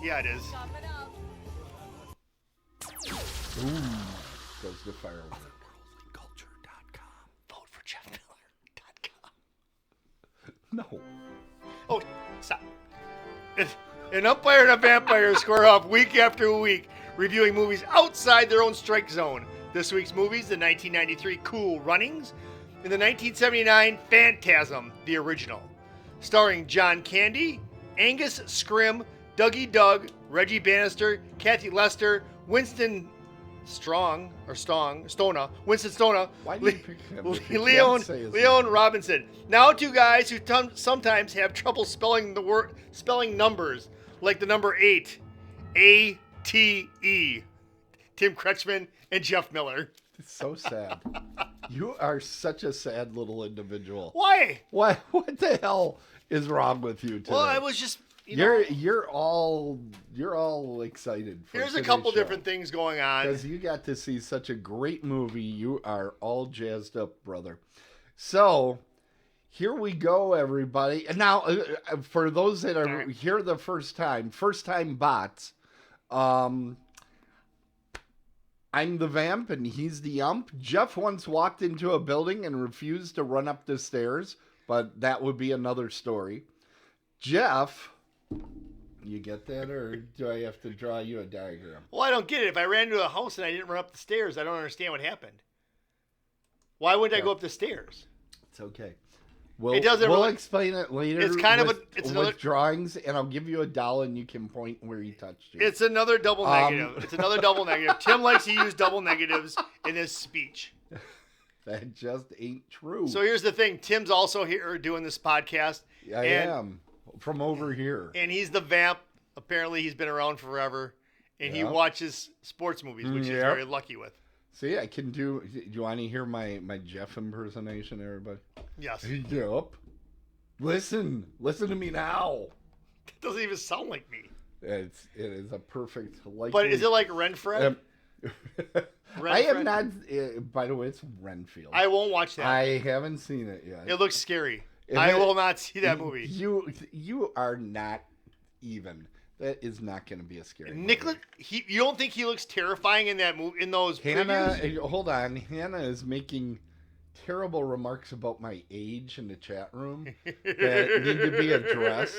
Yeah, it is. Ooh, goes the firework. Culture.com. Vote for JeffMiller.com. No. Oh, stop. An umpire and a vampire square off week after week, reviewing movies outside their own strike zone. This week's movies, the 1993 Cool Runnings and the 1979 Phantasm, the original. Starring John Candy, Angus Scrim, Dougie Doug, Reggie Bannister, Kathy Lester, Winston Stona, Winston Stona, Why do you pick him if you can't say his Leon name? Robinson. Now two guys who sometimes have trouble spelling numbers, like the number 8, A-T-E. Tim Kretschmann and Jeff Miller. It's so sad. You are such a sad little individual. Why? What the hell is wrong with you today? Well, I was just You're all excited for here's a today's couple show. different things going on. Because you got to see such a great movie. You are all jazzed up, brother. So, here we go, everybody. And now, for those that are here the first time bots, I'm the vamp and he's the ump. Jeff once walked into a building and refused to run up the stairs, but that would be another story. Jeff, you get that, or do I have to draw you a diagram? Well, I don't get it. If I ran into a house and I didn't run up the stairs, I don't understand what happened. Why wouldn't I go up the stairs? It's okay. It doesn't we'll really explain it later. It's kind with, of it's another drawings, and I'll give you a doll, and you can point where he touched you. It's another double negative. It's another double negative. Tim likes to use double negatives in his speech. That just ain't true. So here's the thing. Tim's also here doing this podcast. I am from over here, and he's the vamp. Apparently, he's been around forever, and he watches sports movies, which he's very lucky with. See, I can do. Do you want to hear my Jeff impersonation, everybody? Yes. Yep. Listen to me now. It doesn't even sound like me. It is a perfect like. But is it like Renfred? I have not. By the way, it's Renfield. I won't watch that. I haven't seen it yet. It looks scary. I will not see that movie. You are not even. That is not going to be a scary Nicholas, movie. You don't think he looks terrifying in that movie? In those Hannah, previews? hold on. Hannah is making terrible remarks about my age in the chat room that need to be addressed.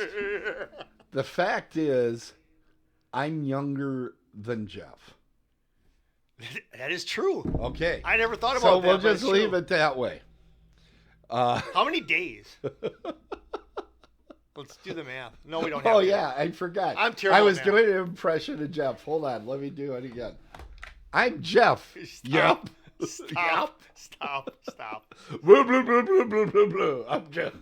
The fact is, I'm younger than Jeff. That is true. Okay. I never thought about that. So that. we'll just leave it that way. How many days? Let's do the math. No, we don't have Oh, to. yeah, I forgot. I'm terrible. I was doing an impression of Jeff. Hold on. Let me do it again. I'm Jeff. Stop. Yep. Stop. Stop. Blah, blah, blah, blah, blah, blah, blah. I'm Jeff.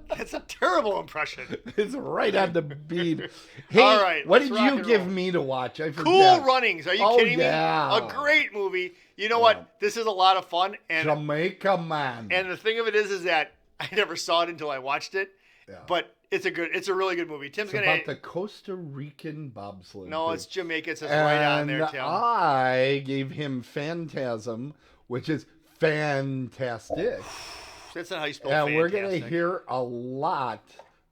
That's a terrible impression. It's right on the beat. Hey, all right, what let's did rock you and give roll. me to watch? I forget. Cool Runnings. Are you kidding me? Yeah. A great movie. You know what? This is a lot of fun. And Jamaica Man. And the thing of it is that I never saw it until I watched it. Yeah. But it's a really good movie. Tim's it's about the Costa Rican bobsled. No, it's Jamaica. It's right on there, Tim. I gave him Phantasm, which is fantastic. That's not how you spell And fantastic. we're going to hear a lot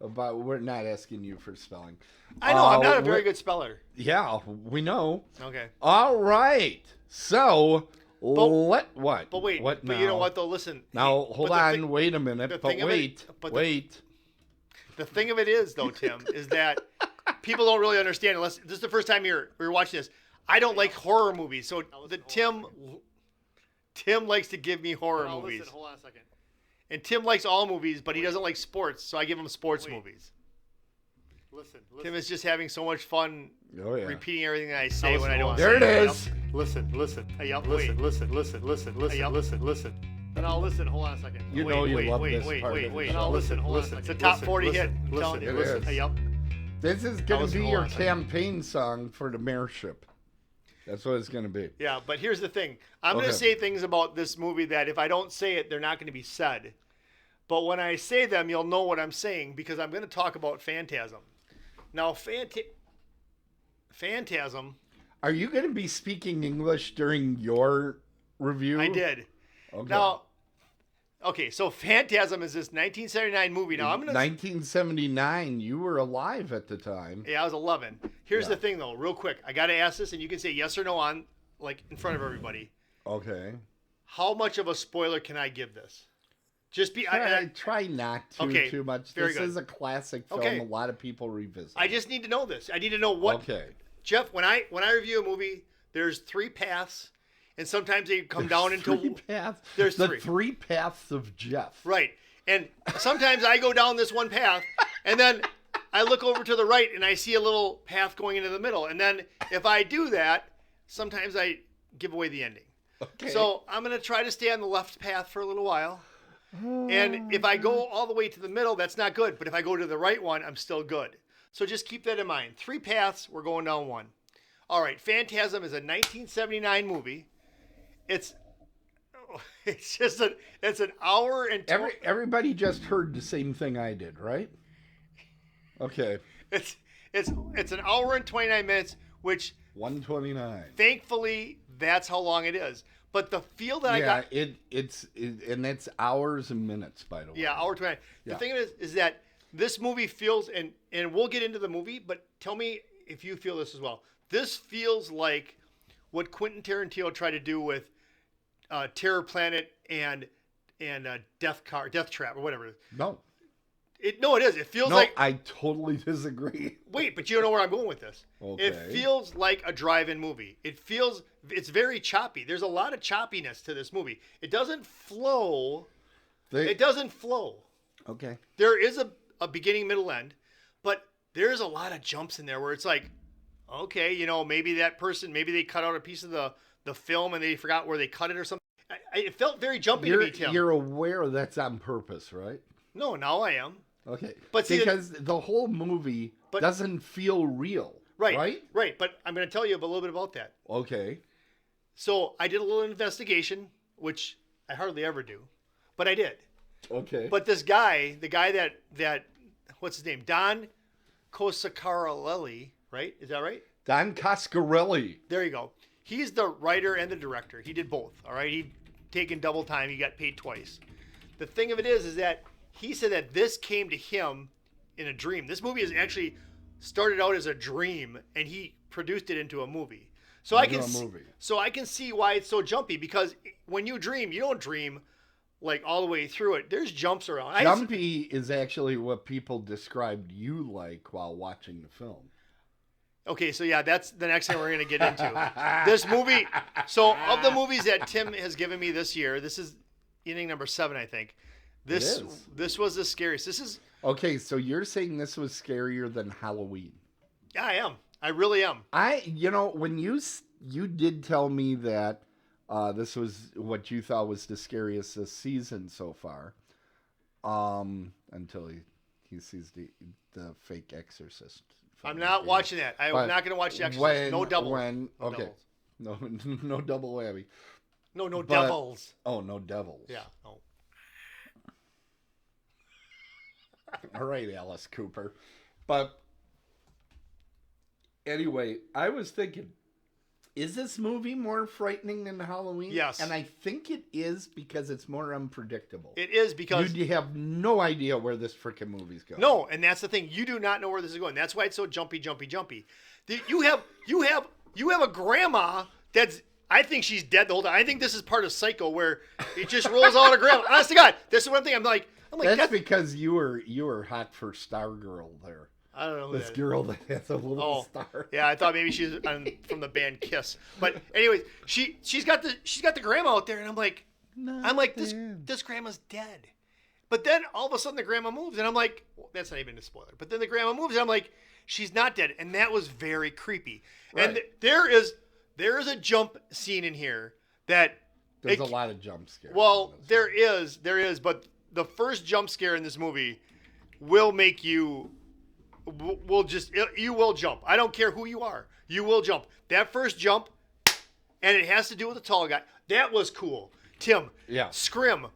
about... We're not asking you for spelling. I know. I'm not a very good speller. Yeah, we know. Okay. All right. So, what? But wait. What but now? you know what, though? Listen. Now, hold on. Wait a minute. But wait. The thing of it is, though, Tim, is that people don't really understand unless... This is the first time we're watching this. I don't like horror movies. So Tim likes to give me horror movies. Listen, hold on a second. And Tim likes all movies, but he doesn't like sports, so I give him sports movies. Listen. Tim is just having so much fun repeating everything that I say listen, when I don't there say it it. is. Listen. Listen. Now listen, hold on a second. You know you love this part of the show. Now listen, hold on a It's a second. top 40 hit. I'm Listen. telling you. It is. Yep. This is going to listen, be hold your on a second. campaign song for the mayorship. That's what it's going to be. Yeah, but here's the thing. I'm going to say things about this movie that if I don't say it, they're not going to be said. But when I say them, you'll know what I'm saying because I'm going to talk about Phantasm. Now, Phantasm. Are you going to be speaking English during your review? I did. Okay. Now, Okay, so Phantasm is this 1979 movie. Now I'm gonna. 1979. You were alive at the time. Yeah, I was 11. Here's Yeah. the thing, though, real quick. I gotta ask this, and you can say yes or no on, like, in front of everybody. Okay. How much of a spoiler can I give this? Just be. Try not to Okay, too much. very This good. is a classic film. Okay. A lot of people revisit. I just need to know this. I need to know what. Okay. Jeff, when I review a movie, there's 3 paths, and sometimes they come down into three paths. There's the 3. 3 paths of Jeff. Right. And sometimes I go down this one path, and then I look over to the right, and I see a little path going into the middle. And then if I do that, sometimes I give away the ending. Okay. So I'm going to try to stay on the left path for a little while. And if I go all the way to the middle, that's not good. But if I go to the right one, I'm still good. So just keep that in mind. 3 paths, we're going down one. All right, Phantasm is a 1979 movie. It's an hour and Everybody just heard the same thing I did, right? Okay. it's an hour and 29 minutes, which 129. thankfully that's how long it is. But the feel that I got, and it's hours and minutes, by the way. yeah, hour 29. The Yeah. thing is that this movie feels, and we'll get into the movie, but tell me if you feel this as well. This feels like what Quentin Tarantino tried to do with Terror Planet and Death Trap or whatever. No. It is. It feels No, like. I totally disagree. Wait, but you don't know where I'm going with this. Okay. It feels like a drive-in movie. It's very choppy. There's a lot of choppiness to this movie. It doesn't flow. It doesn't flow. Okay. There is a beginning, middle, end, but there's a lot of jumps in there where it's like, okay, maybe that person, maybe they cut out a piece of the film and they forgot where they cut it or something. It felt very jumpy to me, Tim. You're aware that's on purpose, right? No, now I am. Okay. But see, because the whole movie doesn't feel real. Right. But I'm going to tell you a little bit about that. Okay. So I did a little investigation, which I hardly ever do, but I did. Okay. But this guy, the guy that what's his name? Don Coscarelli, right? Is that right? Don Coscarelli. There you go. He's the writer and the director. He did both. All right. He'd taken double time. He got paid twice. The thing of it is that he said that this came to him in a dream. This movie is actually started out as a dream, and he produced it into a movie. So I can see why it's so jumpy, because when you dream, you don't dream like all the way through it. There's jumps around. Jumpy is actually what people described you like while watching the film. Okay, so yeah, that's the next thing we're going to get into. This movie, so of the movies that Tim has given me this year, this is inning number 7, I think. This was the scariest. This is... Okay, so you're saying this was scarier than Halloween. Yeah, I am. I really am. When you did tell me that this was what you thought was the scariest this season so far, until he sees the fake Exorcist. I'm not watching that. I'm not going to watch The Exorcist. No double. Okay. Doubles. No double whammy. No devils. Oh, no devils. Yeah. Oh. All right, Alice Cooper. But anyway, I was thinking, is this movie more frightening than Halloween? Yes. And I think it is because it's more unpredictable. It is because... You have no idea where this freaking movie's going. No, and that's the thing. You do not know where this is going. That's why it's so jumpy. You have a grandma that's... I think she's dead the whole time. I think this is part of Psycho where it just rolls out a grandma. Honest to God, this is one thing I'm like that's because you were hot for Stargirl there. I don't know who this that girl that has a little star. Yeah, I thought maybe she's from the band Kiss. But anyways, she's got the grandma out there, and I'm like this grandma's dead. But then all of a sudden the grandma moves, and I'm like, well, that's not even a spoiler. But then the grandma moves, and I'm like, she's not dead, and that was very creepy. Right. And there is a jump scene in here that there's a lot of jump scares. Well, there is, but the first jump scare in this movie will make you you will jump. I don't care who you are. You will jump. That first jump, and it has to do with the tall guy. That was cool. Tim. Yeah. Scrim.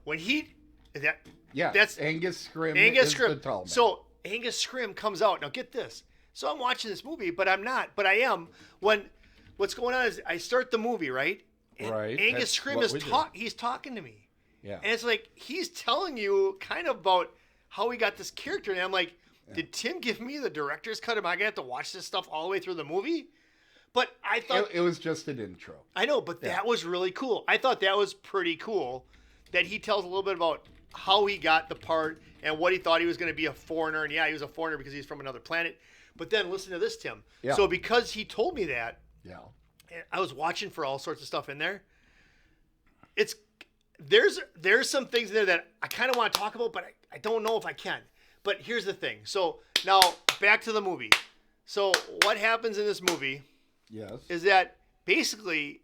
That's Angus Scrim. The tall man. So Angus Scrim comes out. Now get this. So I'm watching this movie, but I'm not. But I am. What's going on is I start the movie, right? And right. Angus Scrim he's talking to me. Yeah. And it's like he's telling you kind of about how he got this character, and I'm like, did Tim give me the director's cut? Am I gonna have to watch this stuff all the way through the movie? But I thought it was just an intro. I know, but that was really cool. I thought that was pretty cool that he tells a little bit about how he got the part and what he thought he was going to be a foreigner. And yeah, he was a foreigner because he's from another planet. But then listen to this, Tim. Yeah. So because he told me that, Yeah. I was watching for all sorts of stuff in there. There's some things in there that I kind of want to talk about, but I don't know if I can. But here's the thing. So now back to the movie. So what happens in this movie? Yes. Is that basically,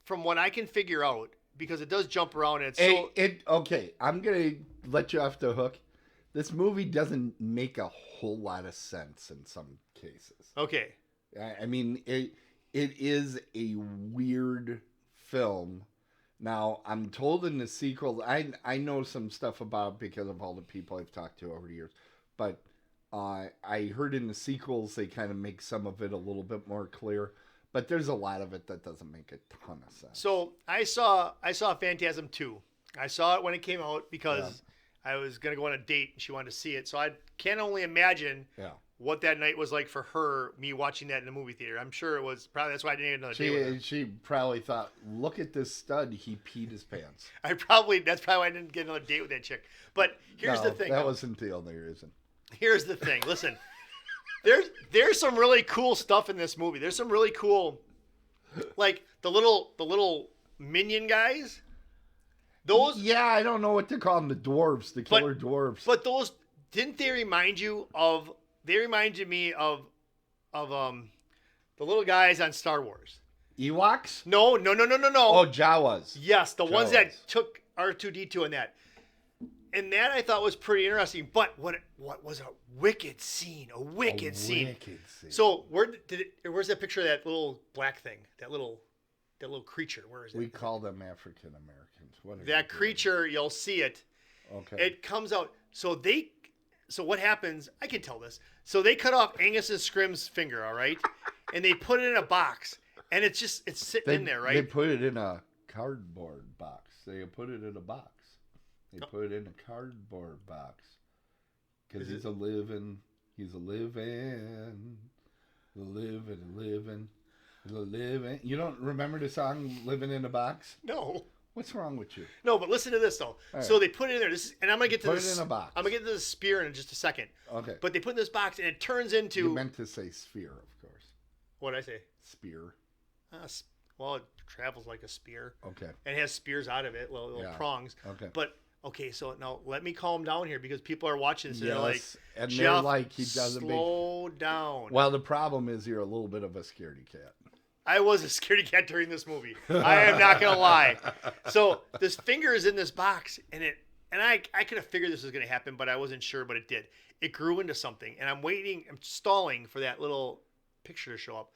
from what I can figure out, because it does jump around and it's okay, I'm gonna let you off the hook. This movie doesn't make a whole lot of sense in some cases. Okay. I mean, it is a weird film. Now, I'm told in the sequel, I know some stuff about it because of all the people I've talked to over the years, but I heard in the sequels they kind of make some of it a little bit more clear. But there's a lot of it that doesn't make a ton of sense. So I saw Phantasm 2. I saw it when it came out because I was going to go on a date and she wanted to see it. So I can only imagine what that night was like for her, me watching that in the movie theater. I'm sure it was probably, that's why I didn't get another date with her. She probably thought, look at this stud, he peed his pants. That's probably why I didn't get another date with that chick. But here's the thing. That wasn't the only reason. Here's the thing. Listen. There's some really cool stuff in this movie. There's some really cool, like the little minion guys. Those I don't know what to call them. The dwarves, the killer dwarves. But those didn't they remind you of? They reminded me of the little guys on Star Wars. Ewoks? No. Oh, Jawas. Yes, the ones that Jawas. took R2D2 in that. And that I thought was pretty interesting. But what was a wicked scene? A wicked scene. So where's that picture of that little black thing? That little creature. Where is it? We call them African Americans. That creature, you'll see it. Okay. It comes out. So what happens? I can tell this. So they cut off Angus and Scrim's finger, all right, and they put it in a box, and it's sitting in there, right? They put it in a cardboard box. They put it in a box. They put it in a cardboard box because he's a living. You don't remember the song "Living in a Box"? No. What's wrong with you? No, but listen to this though. Right. So they put it in there. And I'm gonna get to Put this. it in a box. I'm gonna get to the spear in just a second. Okay. But they put it in this box, and it turns into. You meant to say sphere, of course. What did I say? Spear. Well, it travels like a spear. Okay. And it has spears out of it, little prongs. Okay. But okay, so now let me calm down here because people are watching this and they're like, and Jeff, they're like, he doesn't slow down. Well, the problem is you're a little bit of a scaredy cat. I was a scaredy cat during this movie. I am not gonna lie. So this finger is in this box, and I could have figured this was gonna happen, but I wasn't sure, but it did. It grew into something, and I'm stalling for that little picture to show up.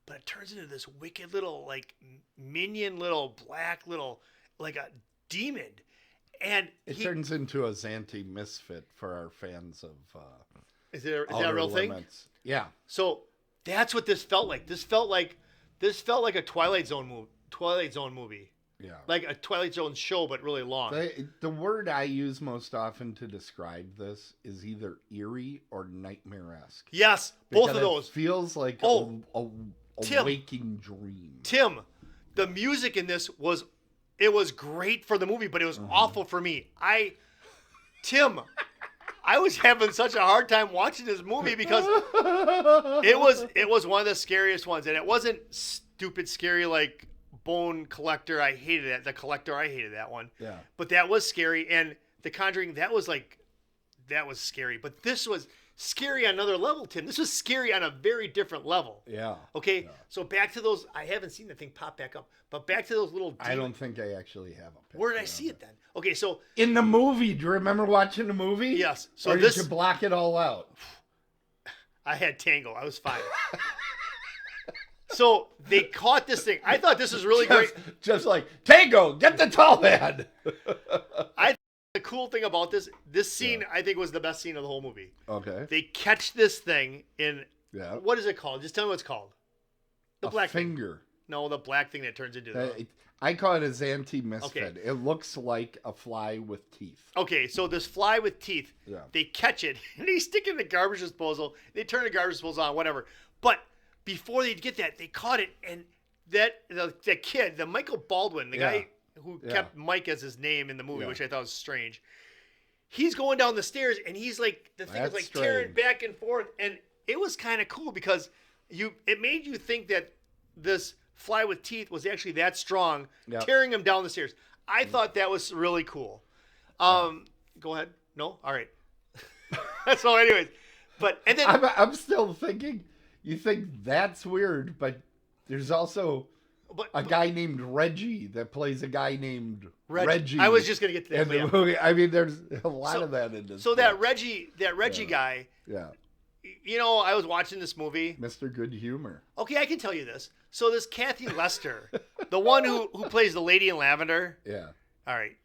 But it turns into this wicked little, like, minion, little black, little, like a demon. And it turns into a Xanthi misfit for our fans of is that a real thing? Yeah. So that's what this felt like. This felt like a Twilight Zone movie. Yeah. Like a Twilight Zone show, but really long. The word I use most often to describe this is either eerie or nightmare-esque. Yes, both of those. It feels like a waking dream. Tim, the music in this was great for the movie, but it was awful for me. I was having such a hard time watching this movie because it was one of the scariest ones, and it wasn't stupid scary like Bone Collector. I hated that. The Collector, I hated that one. Yeah. But that was scary, and The Conjuring, that was scary. But this was scary on another level, Tim. This was scary on a very different level. Yeah. Okay, yeah. So back to those. I haven't seen the thing pop back up, but back to those little demons. I don't think I actually have a picture. Where did I see it then? Okay, so in the movie. Do you remember watching the movie? Yes. So or did you block it all out? I had Tango. I was fine. So they caught this thing. I thought this was really great. Just like, Tango, get the tall man. The cool thing about this scene, I think, was the best scene of the whole movie. Okay. They catch this thing in, what is it called? Just tell me what it's called. The black finger. No, the black thing that turns into the... I call it a Xanthi misfit. Okay. It looks like a fly with teeth. Okay, so this fly with teeth, Yeah. they catch it, and they stick it in the garbage disposal. They turn the garbage disposal on, whatever. But before they get that, they caught it, and that kid, the Michael Baldwin, the guy who kept Mike as his name in the movie, which I thought was strange, he's going down the stairs, and he's like, the thing is like tearing back and forth, and it was kind of cool because it made you think that this fly with teeth was actually that strong, tearing him down the stairs. I thought that was really cool. Go ahead. No? All right. So anyways, and then I'm still thinking, you think that's weird, but there's also a guy named Reggie that plays a guy named Reggie. I was just going to get to that. In the movie. I mean, there's a lot of that in this. So that Reggie guy, you know, I was watching this movie. Mr. Good Humor. Okay, I can tell you this. So this Kathy Lester, the one who plays the lady in lavender. Yeah. All right.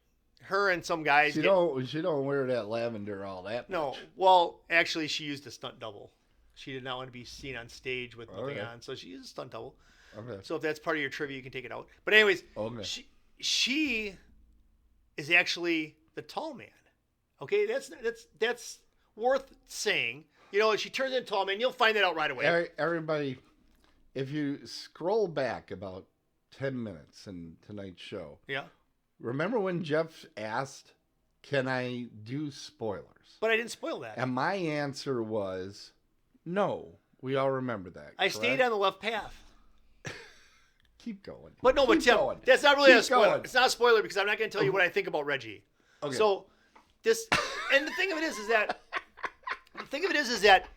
Her and some guys. She don't wear that lavender all that much. No. Well, actually, she used a stunt double. She did not want to be seen on stage with nothing on, so she used a stunt double. Okay. So if that's part of your trivia, you can take it out. But anyways, she is actually the tall man. Okay, that's worth saying. You know, she turns into tall man. You'll find that out right away. Everybody, if you scroll back about 10 minutes in tonight's show, remember when Jeff asked, "Can I do spoilers?" But I didn't spoil that. And my answer was, no. We all remember that. I stayed on the left path. Keep going. But no, but Tim, that's not really a spoiler. Going. It's not a spoiler because I'm not going to tell you what I think about Reggie. Okay. So and the thing of it is that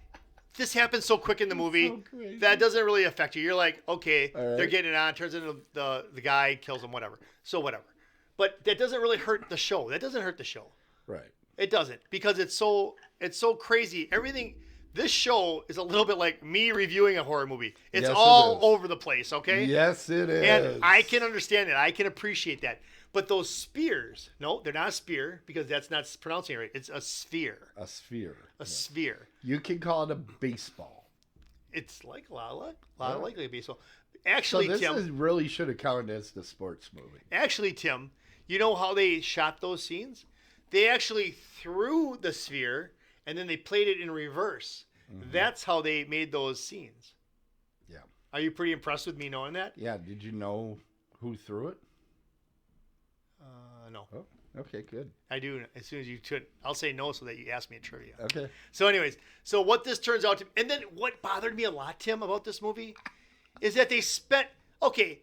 this happens so quick in the movie that doesn't really affect you. You're like, okay, they're getting it on, turns into the guy, kills him, whatever. So whatever. But that doesn't really hurt the show. That doesn't hurt the show. Right. It doesn't, because it's so crazy. Everything. This show is a little bit like me reviewing a horror movie. It's all over the place, okay? Yes, it is. And I can understand that. I can appreciate that. But those spears, no, they're not a spear because that's not pronouncing it right. It's a sphere. A sphere. A sphere. You can call it a baseball. It's like a lot like a baseball. Actually, so this Tim, really should have counted as the sports movie. Actually, Tim, you know how they shot those scenes? They actually threw the sphere and then they played it in reverse. Mm-hmm. That's how they made those scenes. Yeah. Are you pretty impressed with me knowing that? Yeah. Did you know who threw it? No. Oh, okay, good. I do. As soon as you could, I'll say no so that you ask me a trivia. Okay. So anyways, so what this turns out to, and then what bothered me a lot, Tim, about this movie is that they spent, okay,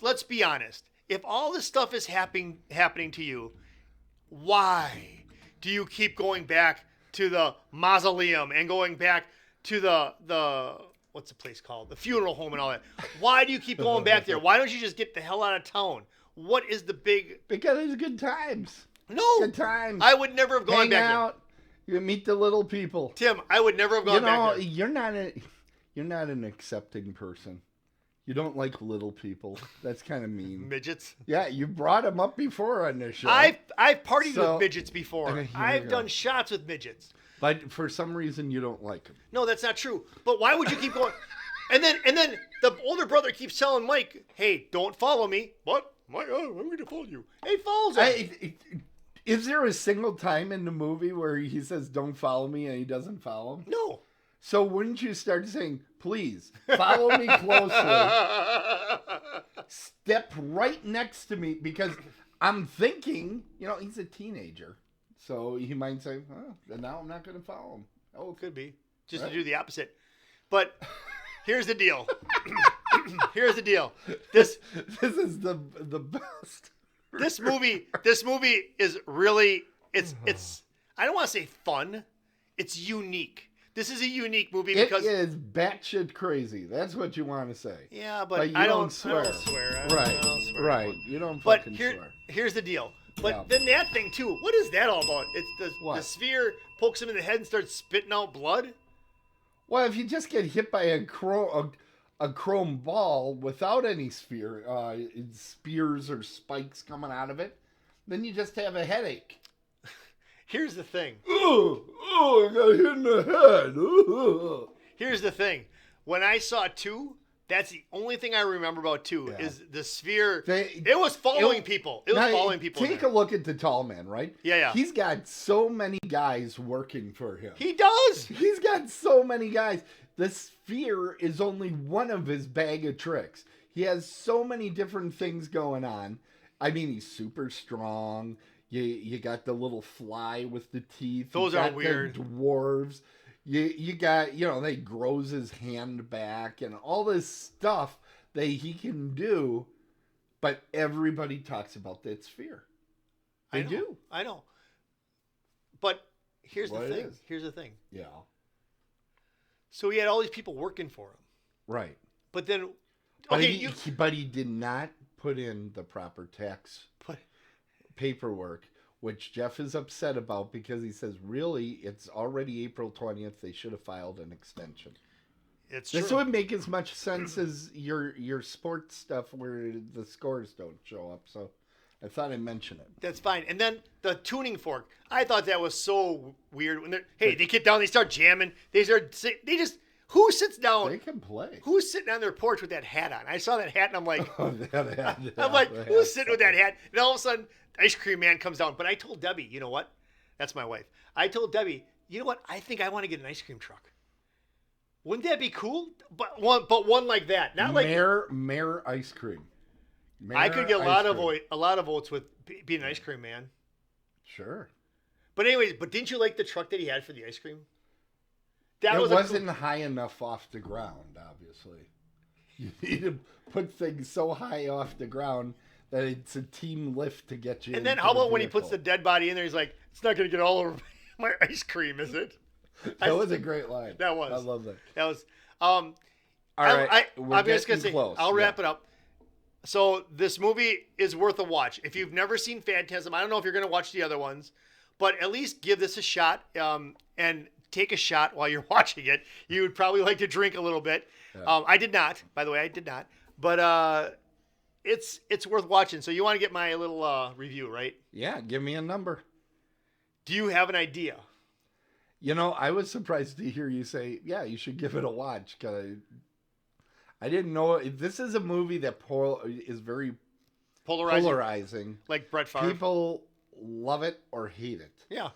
let's be honest. If all this stuff is happening to you, why do you keep going back to the mausoleum and going back to the what's the place called? The funeral home and all that. Why do you keep going back there? Why don't you just get the hell out of town? What is the big... Because it's good times. No. Good times. I would never have gone back out. You meet the little people. Tim, I would never have gone back there. You're not an accepting person. You don't like little people. That's kind of mean. Midgets? Yeah, you brought them up before on this show. I've partied with midgets before. I've done shots with midgets. But for some reason, you don't like them. No, that's not true. But why would you keep going? And then the older brother keeps telling Mike, "Hey, don't follow me." What? Mike, I'm going to follow you. He follows him. Is there a single time in the movie where he says, "Don't follow me," and he doesn't follow him? No. So wouldn't you start saying, "Please follow me closely. Step right next to me," because I'm thinking, he's a teenager, so he might say, "Oh, now I'm not going to follow him." Oh, could be just to do the opposite. But here's the deal. Here's the deal. This is the best. This movie is really it's I don't want to say fun. It's unique. This is a unique movie because it is batshit crazy. That's what you want to say. Yeah, but you don't swear. I don't swear. Right. You don't fucking swear. Here's the deal. But then that thing too. What is that all about? It's the sphere pokes him in the head and starts spitting out blood. Well, if you just get hit by a chrome ball without any spears or spikes coming out of it, then you just have a headache. Here's the thing. I got hit in the head. Here's the thing. When I saw 2, That's the only thing I remember about too. Yeah. Is the sphere? They- It was following people. It was Now, following people. Take a look at the tall man, right? Yeah. He's got so many guys working for him. He does. He's got so many guys. The sphere is only one of his bag of tricks. He has so many different things going on. I mean, he's super strong. You got the little fly with the teeth. Those You are got weird. The dwarves. You got, they grows his hand back and all this stuff that he can do. But everybody talks about that sphere. They do. I know. But here's What the it thing. is. Here's the thing. Yeah. So he had all these people working for him. Right. But then, But, okay, he did not put in the proper tax paperwork, which Jeff is upset about because he says, really, it's already April 20th. They should have filed an extension. it's This true. would make as much sense as your sports stuff where the scores don't show up. So I thought I'd mention it. That's fine. And then the tuning fork. I thought that was so weird. When they get down, they start jamming. They just who sits down? They can play. Who's sitting on their porch with that hat on? I saw that hat and I'm like, I'm I'm like, who's sitting with that hat? And all of a sudden, ice cream man comes down. But I told Debbie, you know what? That's my wife. I told Debbie, you know what? I think I want to get an ice cream truck. Wouldn't that be cool? But one like that, not like Mayor ice cream. I could get a Mayor lot ice of votes with being an ice cream man. Sure. But anyways, didn't you like the truck that he had for the ice cream? That It was wasn't high enough off the ground, obviously. You need to put things so high off the ground that it's a team lift to get you. And then into how the about when he puts the vehicle. dead body in there? He's like, it's not going to get all over my ice cream, is it? That was a great line. That was. I love that. That was. All right, we're I'm just gonna getting say, close. I'll wrap Yeah. it up. So this movie is worth a watch. If you've never seen Phantasm, I don't know if you're going to watch the other ones, but at least give this a shot and take a shot while you're watching it. You would probably like to drink a little bit. Yeah. I did not, by the way, I did not. But it's worth watching. So you want to get my little review, right? Yeah, give me a number. Do you have an idea? I was surprised to hear you say, yeah, you should give it a watch, because I didn't know. This is a movie that is very polarizing. Like Brett Favre. People love it or hate it. Yeah.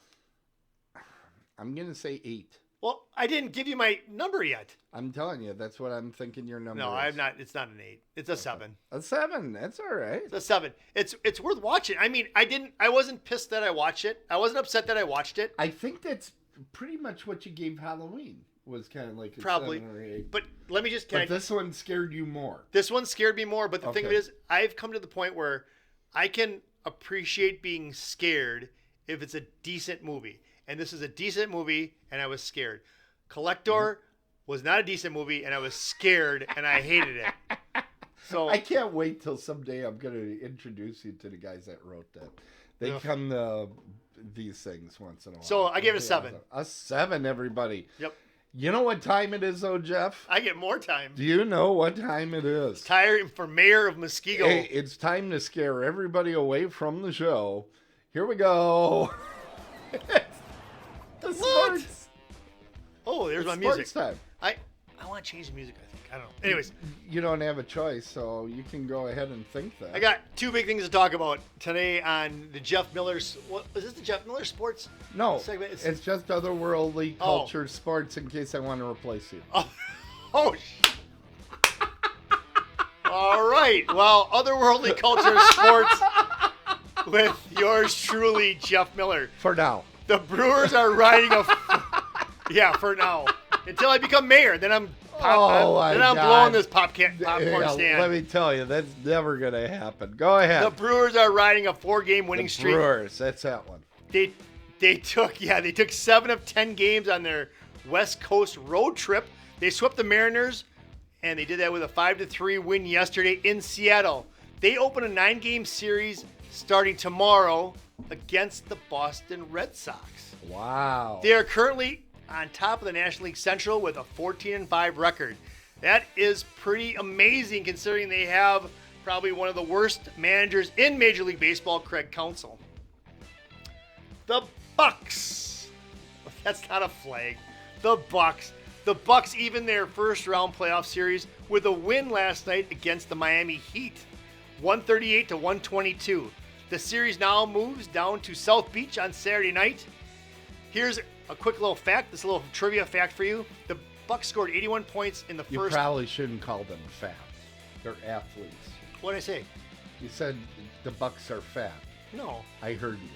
I'm going to say 8. Well, I didn't give you my number yet. I'm telling you, that's what I'm thinking your number No, is. I'm not. It's not an 8. It's a 7. A 7. That's all right. It's a 7. It's worth watching. I mean, I wasn't pissed that I watched it. I wasn't upset that I watched it. I think that's pretty much what you gave Halloween. Was kind of like a Probably. 7 or 8. But let me just But this one scared you more. this one scared me more, but the thing of it Okay. is I've come to the point where I can appreciate being scared if it's a decent movie. And this is a decent movie and I was scared. Collector was not a decent movie and I was scared and I hated it. So I can't wait till someday I'm going to introduce you to the guys that wrote that. They Yeah. come to these things once in a while. So I gave it a It'll be 7. awesome. A 7, everybody. Yep. You know what time it is, though, Jeff? I get more time. Do you know what time it is? Tired for mayor of Muskego. Hey, it's time to scare everybody away from the show. Here we go. The sports. Oh, there's my It's music. sports time. I want to change the music, I think. I don't know. Anyways, You don't have a choice, so you can go ahead and think that. I got 2 big things to talk about today on the Jeff Miller's. What is this? The Jeff Miller Sports No, segment? it's just otherworldly Oh. culture sports in case I want to replace you. Oh. All right. Well, otherworldly culture sports with yours truly, Jeff Miller. For now. The Brewers are riding a. Yeah, for now. Until I become mayor, then I'm. my then I'm God. blowing this popcorn Yeah, stand. let me tell you, that's never going to happen. Go ahead. The Brewers are riding a 4-game winning The streak. Brewers, that's that one. They took 7 of 10 games on their West Coast road trip. They swept the Mariners, and they did that with a 5-3 win yesterday in Seattle. They open a 9-game series starting tomorrow against the Boston Red Sox. Wow. They are currently on top of the National League Central with a 14-5 record. That is pretty amazing considering they have probably one of the worst managers in Major League Baseball, Craig Counsell. The Bucks. That's not a flag. The Bucks. The Bucks even their first round playoff series with a win last night against the Miami Heat, 138 to 122. The series now moves down to South Beach on Saturday night. Here's a quick little fact, this little trivia fact for you. The Bucks scored 81 points in the You first. probably shouldn't call them fat. They're athletes. What did I say? You said the Bucks are fat. No. I heard you.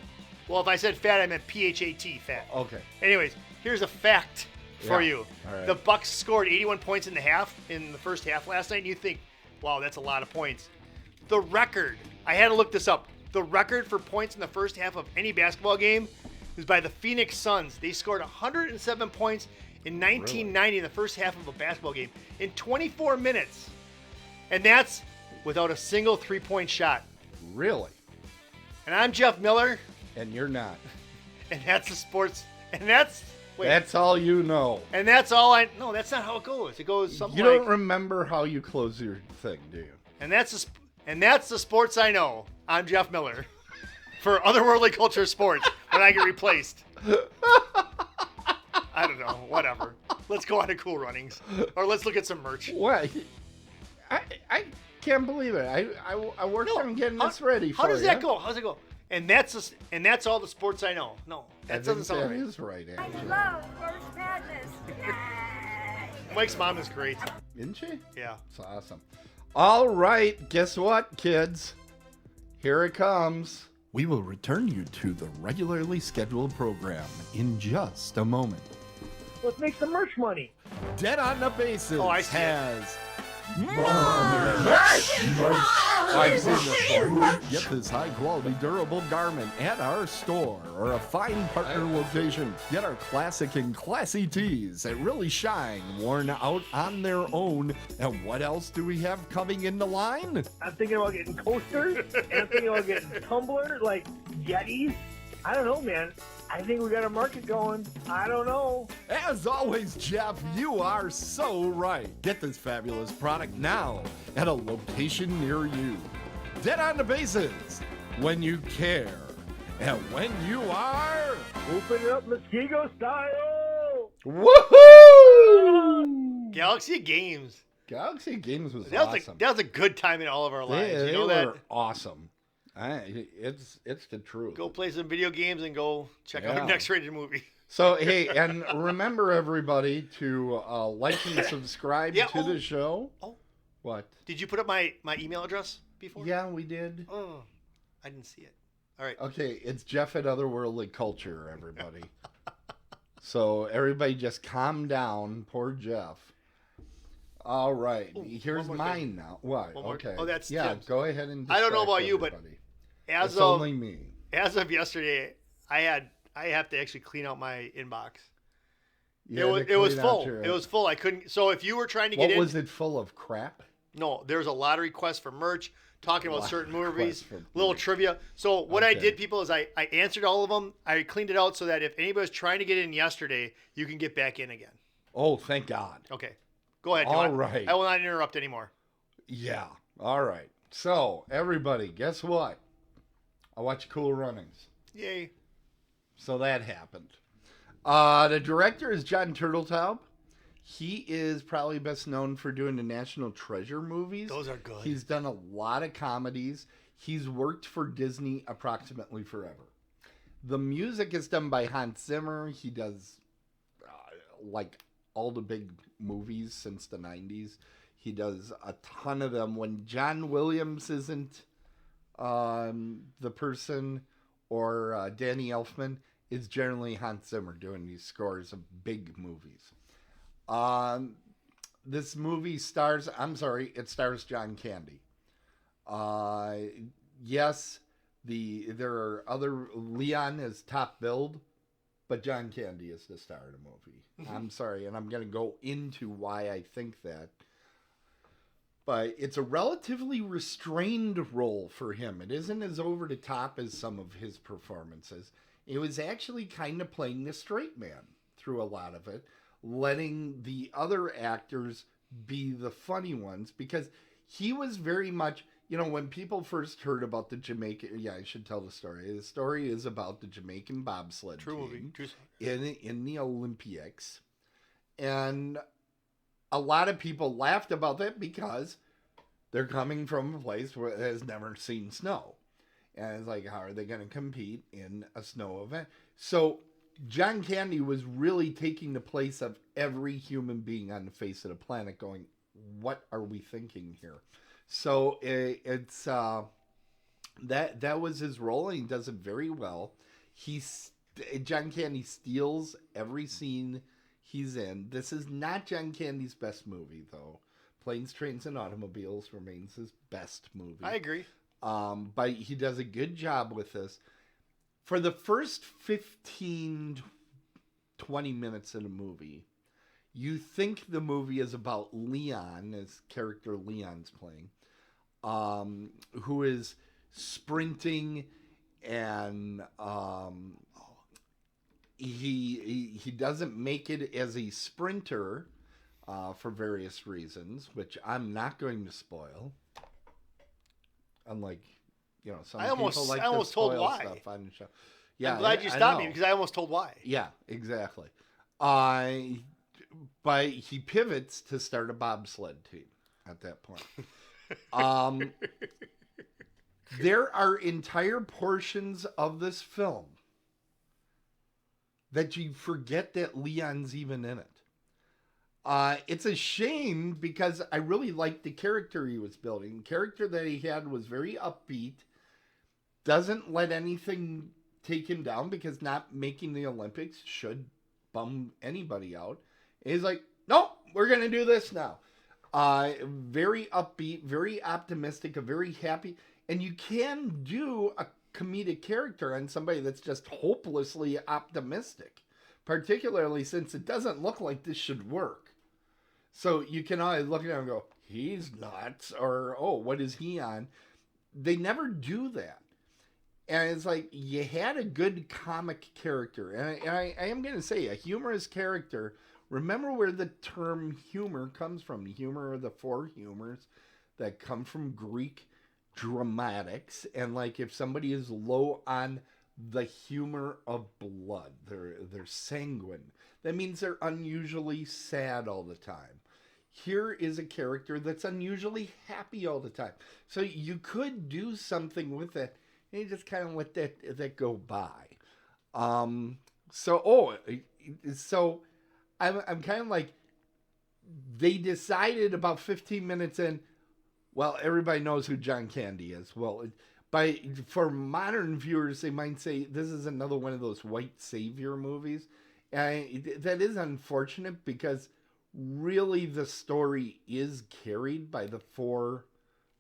Well, if I said fat, I meant PHAT, fat. Okay. Anyways, here's a fact for Yeah. you. All right. The Bucks scored 81 points in the first half last night, and you think, wow, that's a lot of points. The record, I had to look this up. The record for points in the first half of any basketball game is by the Phoenix Suns. They scored 107 points in 1990 in the first half of a basketball game in 24 minutes. And that's without a single three-point shot. Really? And I'm Jeff Miller, And you're not. and that's the sports. And that's wait. That's all you know. And that's all I. No, that's not how it goes. It goes something You like. don't remember how you close your thing, do you? And that's the sports I know. I'm Jeff Miller. For otherworldly culture sports, when I get replaced. I don't know. Whatever. Let's go on to Cool Runnings, or let's look at some merch. What? I can't believe it. I worked on getting this ready for How does you. that go? How's it go? And that's all the sports I know. No, that doesn't sound That right. is right, I actually. love First Madness. Yay! Mike's mom is great. Isn't she? Yeah. It's awesome. All right, guess what, kids? Here it comes. We will return you to the regularly scheduled program in just a moment. Let's make some merch money. Dead on the Bases Oh, I see it. has I've seen this before. Get this high-quality, durable garment at our store or a fine partner location. Get our classic and classy tees that really shine, worn out on their own. And what else do we have coming in the line? I'm thinking about getting coasters, and I'm thinking about getting tumblers, like Yetis. I don't know, man. I think we got a market going. I don't know. As always, Jeff, you are so right. Get this fabulous product now at a location near you. Dead on the Bases, when you care and when you are. Open it up Muskego style. Woohoo! Galaxy Games. Galaxy Games was That was awesome. that was a good time in all of our lives. They you know were that. awesome. It's the truth. Go play some video games and go check out Yeah. our next rated movie. So, hey, and remember, everybody, to like and subscribe Yeah, to the show. Oh, What? did you put up my email address before? Yeah, we did. Oh, I didn't see it. All right. Okay, it's Jeff at Otherworldly Culture, everybody. So, everybody just calm down. Poor Jeff. All right, Ooh, here's one more mine thing. now. What? One more- Okay. oh, that's yeah. Tim's. Go ahead and. I don't know distract about you, but everybody. As It's of only me. yesterday, I have to actually clean out my inbox. You had to It was clean out full. your- It was full. I couldn't. So if you were trying to get What in, was it full of? Crap. no, there's a lot of requests for merch, talking about Lot of certain requests movies, for little merch. trivia. So what I Okay. did, people, is I answered all of them. I cleaned it out so that if anybody was trying to get in yesterday, you can get back in again. Oh, thank God. Okay, go ahead. All John. right. I will not interrupt anymore. Yeah. All right. So, everybody, guess what? I watched Cool Runnings. Yay. So that happened. The director is John Turteltaub. He is probably best known for doing the National Treasure movies. Those are good. He's done a lot of comedies. He's worked for Disney approximately forever. The music is done by Hans Zimmer. He does like all the big movies since the 90s. He does a ton of them. When John Williams isn't the person, or Danny Elfman, it's generally Hans Zimmer doing these scores of big movies. This movie stars, it stars John Candy. Yes, there are other, Leon is top billed, but John Candy is the star of the movie. I'm sorry, and I'm going to go into why I think that. But it's a relatively restrained role for him. It isn't as over the top as some of his performances. It was actually kind of playing the straight man through a lot of it, letting the other actors be the funny ones, because he was very much, when people first heard about the Jamaican, I should tell the story. The story is about the Jamaican bobsled True team movie. True. in the Olympics. And a lot of people laughed about that because they're coming from a place where it has never seen snow. And it's like, how are they going to compete in a snow event? So John Candy was really taking the place of every human being on the face of the planet going, what are we thinking here? So it's that was his role, and he does it very well. John Candy steals every scene he's in. This is not John Candy's best movie, though. Planes, Trains, and Automobiles remains his best movie. I agree. But he does a good job with this. For the first 15, 20 minutes of the movie, you think the movie is about Leon, as character Leon's playing, who is sprinting, and he doesn't make it as a sprinter for various reasons, which I'm not going to spoil. Unlike, some people like to spoil stuff on the show. Yeah, I'm glad you stopped me because I almost told why. Yeah, exactly. But he pivots to start a bobsled team at that point. There are entire portions of this film that you forget that Leon's even in it. It's a shame because I really liked the character he was building. The character that he had was very upbeat, doesn't let anything take him down because not making the Olympics should bum anybody out. And he's like, nope, we're going to do this now. Very upbeat, very optimistic, a very happy. And you can do a comedic character on somebody that's just hopelessly optimistic, particularly since it doesn't look like this should work. So you can always look at him and go, he's nuts, or, oh, what is he on? They never do that. And it's like, you had a good comic character. And I am going to say, a humorous character. Remember where the term humor comes from. Humor are the four humors that come from Greek dramatics. And like, if somebody is low on the humor of blood, they're sanguine. That means they're unusually sad all the time. Here is a character that's unusually happy all the time. So you could do something with it. And you just kind of let that go by. So I'm kind of like, they decided about 15 minutes in, well, everybody knows who John Candy is. Well, for modern viewers, they might say this is another one of those white savior movies. That is unfortunate because really the story is carried by the four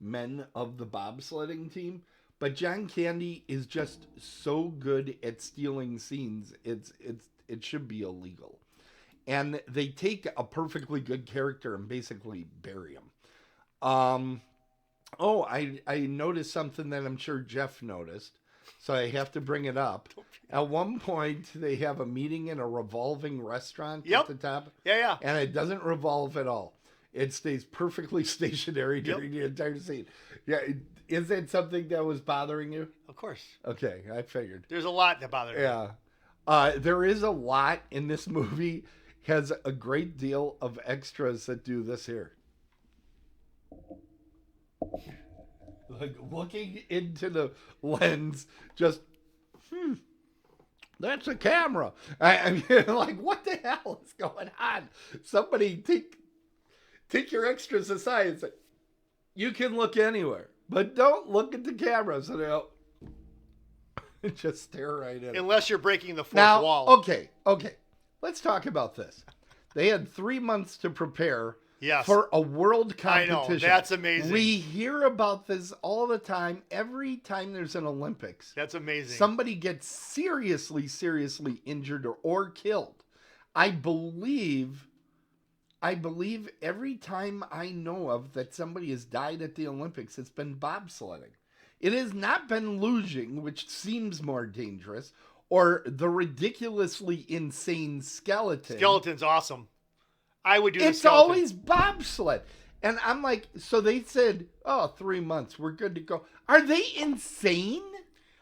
men of the bobsledding team. But John Candy is just so good at stealing scenes, it should be illegal. And they take a perfectly good character and basically bury him. I noticed something that I'm sure Jeff noticed, so I have to bring it up. At one point, they have a meeting in a revolving restaurant at the top. Yeah. And it doesn't revolve at all. It stays perfectly stationary during the entire scene. Yeah, is that something that was bothering you? Of course. Okay, I figured. There's a lot that bothers me. Yeah. There is a lot in this movie. Has a great deal of extras that do this here. Like looking into the lens, just, that's a camera. I mean, like, what the hell is going on? Somebody take your extras aside and say, you can look anywhere, but don't look at the camera. So they'll just stare right at it. Unless you're breaking the fourth wall. Okay. Let's talk about this. They had 3 months to prepare for a world competition. I know, that's amazing. We hear about this all the time. Every time there's an Olympics. That's amazing. Somebody gets seriously injured or killed. I believe every time I know of that somebody has died at the Olympics, it's been bobsledding. It has not been luging, which seems more dangerous, or the ridiculously insane skeleton. Skeleton's awesome. I would do the It's skeleton. always bobsled. And I'm like, so they said, 3 months, we're good to go. Are they insane?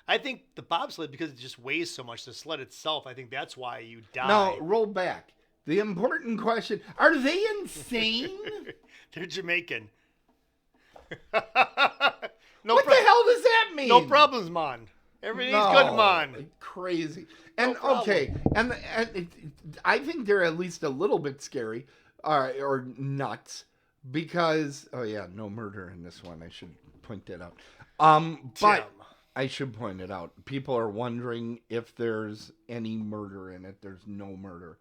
I think the bobsled, because it just weighs so much, the sled itself, I think that's why you die. No, roll back. The important question, are they insane? They're Jamaican. What the hell does that mean? No problems, man. Everything's good, man. Crazy. And problem. okay, and I think they're at least a little bit scary or nuts because no murder in this one. I should point that out. But Tim. I should point it out. People are wondering if there's any murder in it. There's no murder.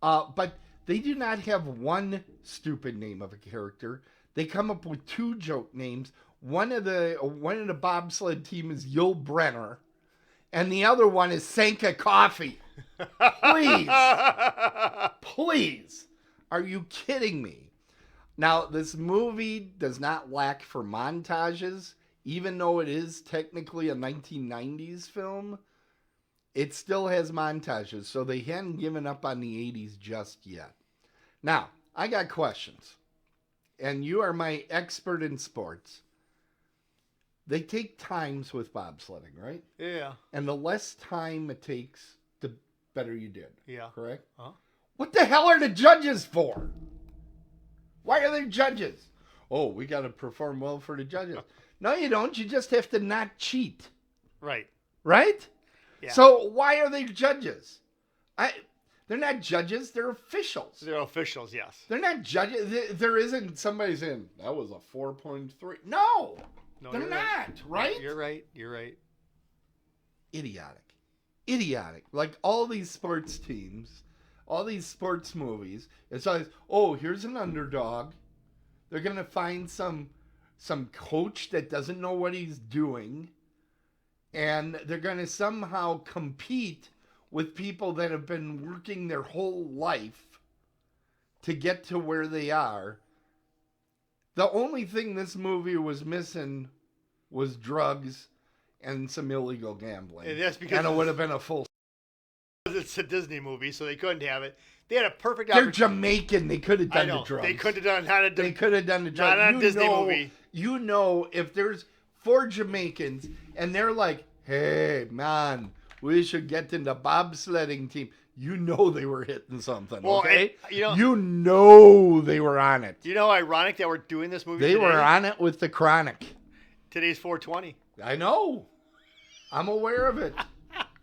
But they do not have one stupid name of a character. They come up with two joke names. One of the bobsled team is Yul Brenner, and the other one is Sanka Coffee. Please. Please. Are you kidding me? Now, this movie does not lack for montages. Even though it is technically a 1990s film, it still has montages, so they hadn't given up on the 80s just yet. Now, I got questions, and you are my expert in sports. They take times with bobsledding, right? Yeah. And the less time it takes, the better you did. Yeah. Correct? Huh? What the hell are the judges for? Why are they judges? Oh, we got to perform well for the judges. No, you don't. You just have to not cheat. Right. Right? Yeah. So why are they judges? They're not judges. They're officials. They're officials, yes. They're not judges. There isn't somebody saying, that was a 4.3. No, they're you're not. Right? You're right. You're right. Idiotic. Like all these sports teams, all these sports movies, it's always, oh, here's an underdog. They're going to find some coach that doesn't know what he's doing, and they're going to somehow compete with people that have been working their whole life to get to where they are. The only thing this movie was missing was drugs and some illegal gambling. And that's because it would have been a full... It's a Disney movie, so they couldn't have it. They had a perfect They're opportunity. Jamaican. They could have done the drugs. They could have done how to They could have done the drugs. Not on a Disney movie. You know, if there's 4 Jamaicans and they're like, hey, man, we should get in the bobsledding team. You know they were hitting something, Well, okay? and, you know they were on it. You know how ironic that we're doing this movie They today? were on it with the Chronic. Today's 420. I know. I'm aware of it.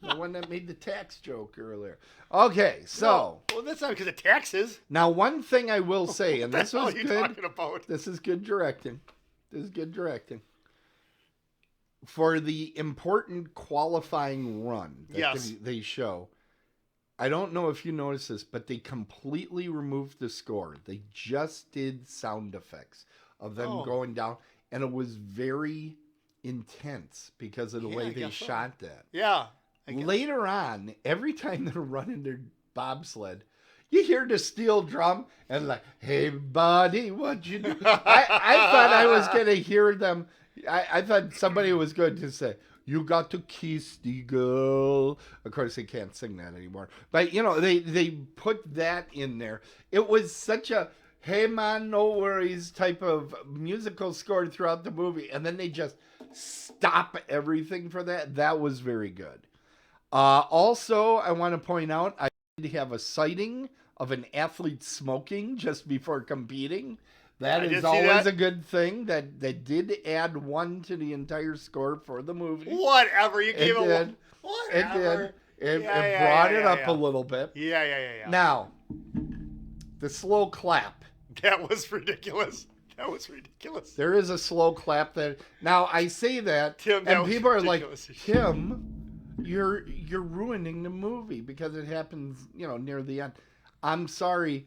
The one that made the tax joke earlier. Okay, so. Well, that's not because of taxes. Now, one thing I will say, and this was What the hell are you good. talking about? This is good directing. For the important qualifying run that Yes. they show, I don't know if you noticed this, but they completely removed the score. They just did sound effects of them going down, and it was very intense because of the way I they guess so. shot that. Yeah. I guess. Later on, every time they're running their bobsled, you hear the steel drum and like, hey, buddy, what you do? I thought I was going to hear them. I thought somebody was going to say, you got to kiss the girl. Of course, they can't sing that anymore. But, you know, they put that in there. It was such a, hey, man, no worries type of musical score throughout the movie. And then they just stop everything for that. That was very good. Also, I want to point out, I did have a sighting of an athlete smoking just before competing. That is always a good thing. That did add 1 to the entire score for the movie. Whatever. You gave it did. Whatever. It brought it up a little bit. Yeah. Now, the slow clap. That was ridiculous. There is a slow clap that. Now, I say that, Tim, that and was people are ridiculous. like, Tim, you're ruining the movie because it happens, near the end. I'm sorry.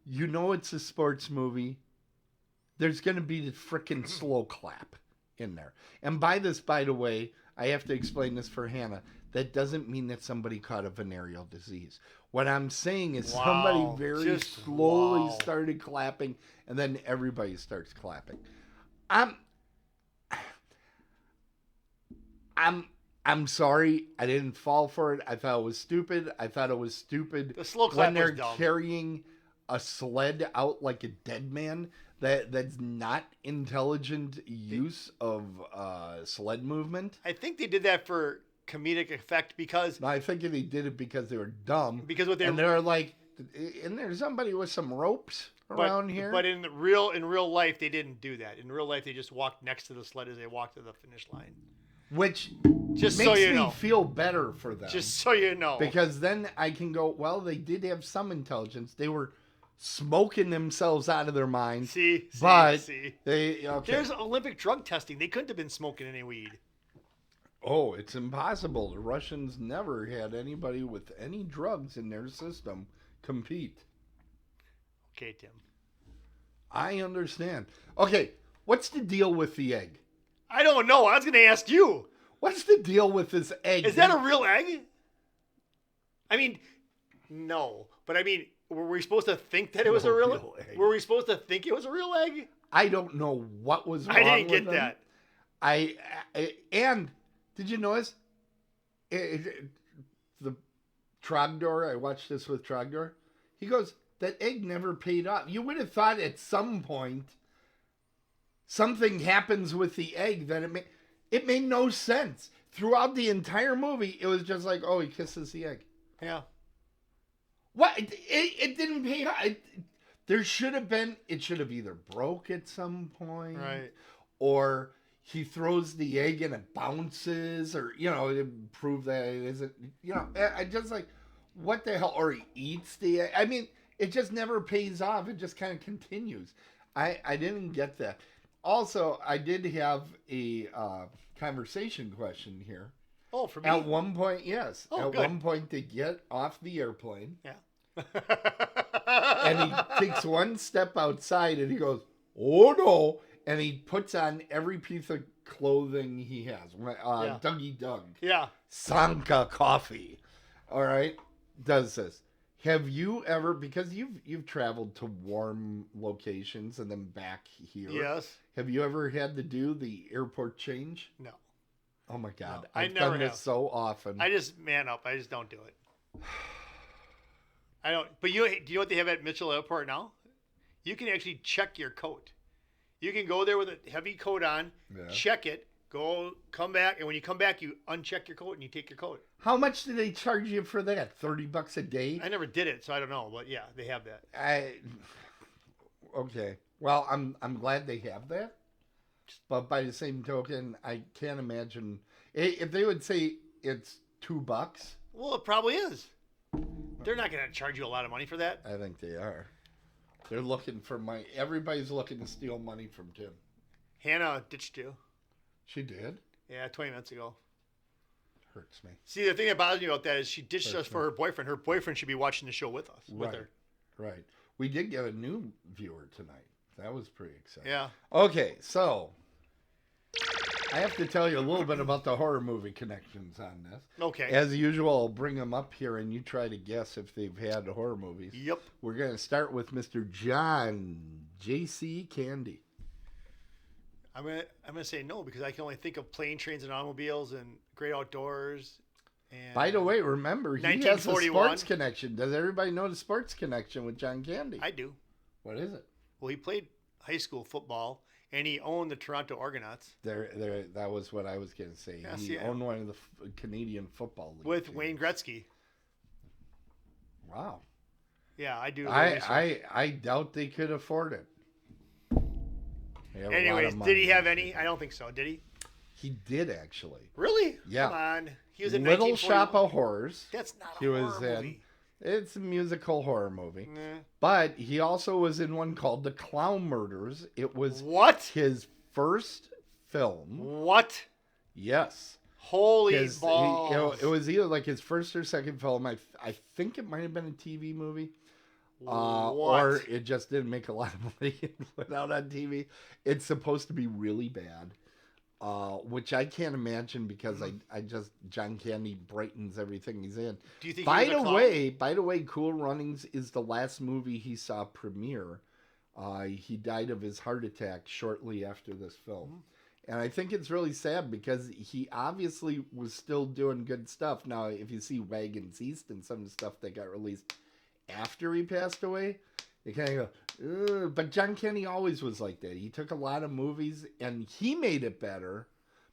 You know it's a sports movie. There's going to be the frickin' slow clap in there. And by the way, I have to explain this for Hannah. That doesn't mean that somebody caught a venereal disease. What I'm saying is somebody very slowly started clapping, and then everybody starts clapping. I'm sorry. I didn't fall for it. I thought it was stupid. The slow clap when they're was dumb. carrying a sled out like a dead man. That's not intelligent use of sled movement. I think they did that for comedic effect because No, I think they did it because they were dumb. Because what they and they're like, Isn't there somebody with some ropes around here? But in real life, they didn't do that. In real life, they just walked next to the sled as they walked to the finish line. Which Just makes so you me know. feel better for them. Just so you know. Because then I can go, well, they did have some intelligence. They were smoking themselves out of their minds. See, They okay. There's Olympic drug testing. They couldn't have been smoking any weed. Oh, it's impossible. The Russians never had anybody with any drugs in their system compete. Okay, Tim. I understand. Okay, what's the deal with the egg? I don't know. I was going to ask you. What's the deal with this egg? Is that a real egg? I mean, no. But I mean, were we supposed to think that it was a real egg? Were we supposed to think it was a real egg? I don't know what was wrong I didn't with get that. And did you notice the Trogdor? I watched this with Trogdor. He goes, that egg never paid off. You would have thought at some point something happens with the egg that it made no sense. Throughout the entire movie, it was just like, oh, he kisses the egg. Yeah. What? It didn't pay off. There should have been, it should have either broke at some point. Right. Or he throws the egg and it bounces, or, to prove that it isn't, I just like, what the hell? Or he eats the egg. I mean, it just never pays off. It just kind of continues. I didn't get that. Also, I did have a conversation question here. Oh, for me? At one point, yes. Oh, At good. one point, they get off the airplane. Yeah. And he takes one step outside and he goes, oh no. And he puts on every piece of clothing he has. Yeah. Dougie Doug. Yeah. Sanka Coffee. All right. Does this. Have you ever, because you've traveled to warm locations and then back here. Yes. Have you ever had to do the airport change? No. Oh my God. No, I I've never done have. this so often. I just man up. I just don't do it. I don't. But do you know what they have at Mitchell Airport now? You can actually check your coat. You can go there with a heavy coat on, check it, come back, and when you come back, you uncheck your coat and you take your coat. How much do they charge you for that? $30 a day? I never did it, so I don't know. But yeah, they have that. Okay. Well, I'm glad they have that. But by the same token, I can't imagine if they would say it's $2. Well, it probably is. They're not going to charge you a lot of money for that. I think they are. They're looking for money. Everybody's looking to steal money from Tim. Hannah ditched you. She did? Yeah, 20 minutes ago. Hurts me. See, the thing that bothers me about that is she ditched us for her boyfriend. Her boyfriend should be watching the show with us. With her. Right. We did get a new viewer tonight. That was pretty exciting. Yeah. Okay, so I have to tell you a little bit about the horror movie connections on this. Okay. As usual, I'll bring them up here and you try to guess if they've had horror movies. Yep. We're going to start with Mr. John J.C. Candy. I'm gonna say no because I can only think of Plane, Trains, and Automobiles and Great Outdoors. And By the way, remember, he has a 1941. sports connection. Does everybody know the sports connection with John Candy? I do. What is it? Well, he played high school football and he owned the Toronto Argonauts That was what I was going to say. Yes, He yeah. owned one of the Canadian football league with teams. Wayne Gretzky. Wow. Yeah, I do. I doubt they could afford it. They have a lot of Anyways, money. did he have any? I don't think so. Did he? He did actually. Really? Yeah. Come on. He was in Little 1941. Shop of Horrors. That's not a He horror was in. movie. It's a musical horror movie. Nah. But he also was in one called The Clown Murders. It was What? his first film. What? Yes. Holy balls. It was either like his first or second film. I think it might have been a TV movie. Or it just didn't make a lot of money and went out on TV. It's supposed to be really bad. Which I can't imagine because I just John Candy brightens everything he's in. Do you think By he was a clown? the way, Cool Runnings is the last movie he saw premiere. He died of his heart attack shortly after this film. And I think it's really sad because he obviously was still doing good stuff. Now, if you see Wagons East and some of the stuff that got released after he passed away, you kind of go, ugh. But John Candy always was like that. He took a lot of movies and he made it better,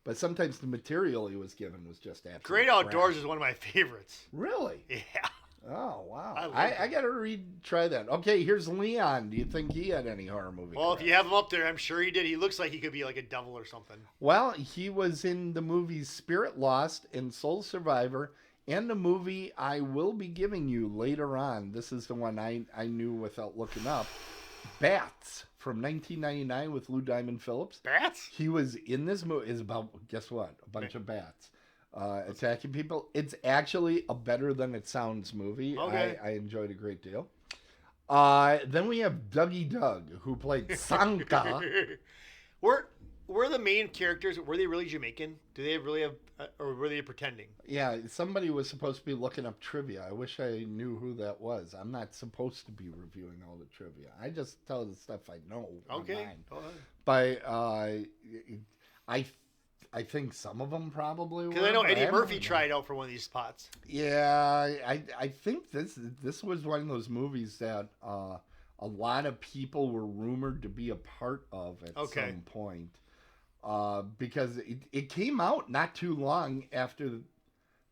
but sometimes the material he was given was just absolutely Great Outdoors is one of my favorites. Really? Yeah. Oh, wow. I love I got to try that. Okay, here's Leon. Do you think he had any horror movie? Well, if credits? you have him up there, I'm sure he did. He looks like he could be like a devil or something. Well, he was in the movies Spirit Lost and Soul Survivor and the movie I will be giving you later on. This is the one I knew without looking up. Bats from 1999 with Lou Diamond Phillips. Bats? He was in this movie. Is about, guess what? A bunch of bats attacking people. It's actually a better than it sounds movie. Okay. I enjoyed a great deal. Then we have Dougie Doug, who played Sanka. Were the main characters, were they really Jamaican? Do they really have, or were they pretending? Yeah, somebody was supposed to be looking up trivia. I wish I knew who that was. I'm not supposed to be reviewing all the trivia. I just tell the stuff I know. Okay. Online. Go ahead. But I think some of them probably were. Because I know but Eddie haven't Murphy really- tried out for one of these spots. Yeah, I think this was one of those movies that a lot of people were rumored to be a part of at some point. Because it came out not too long after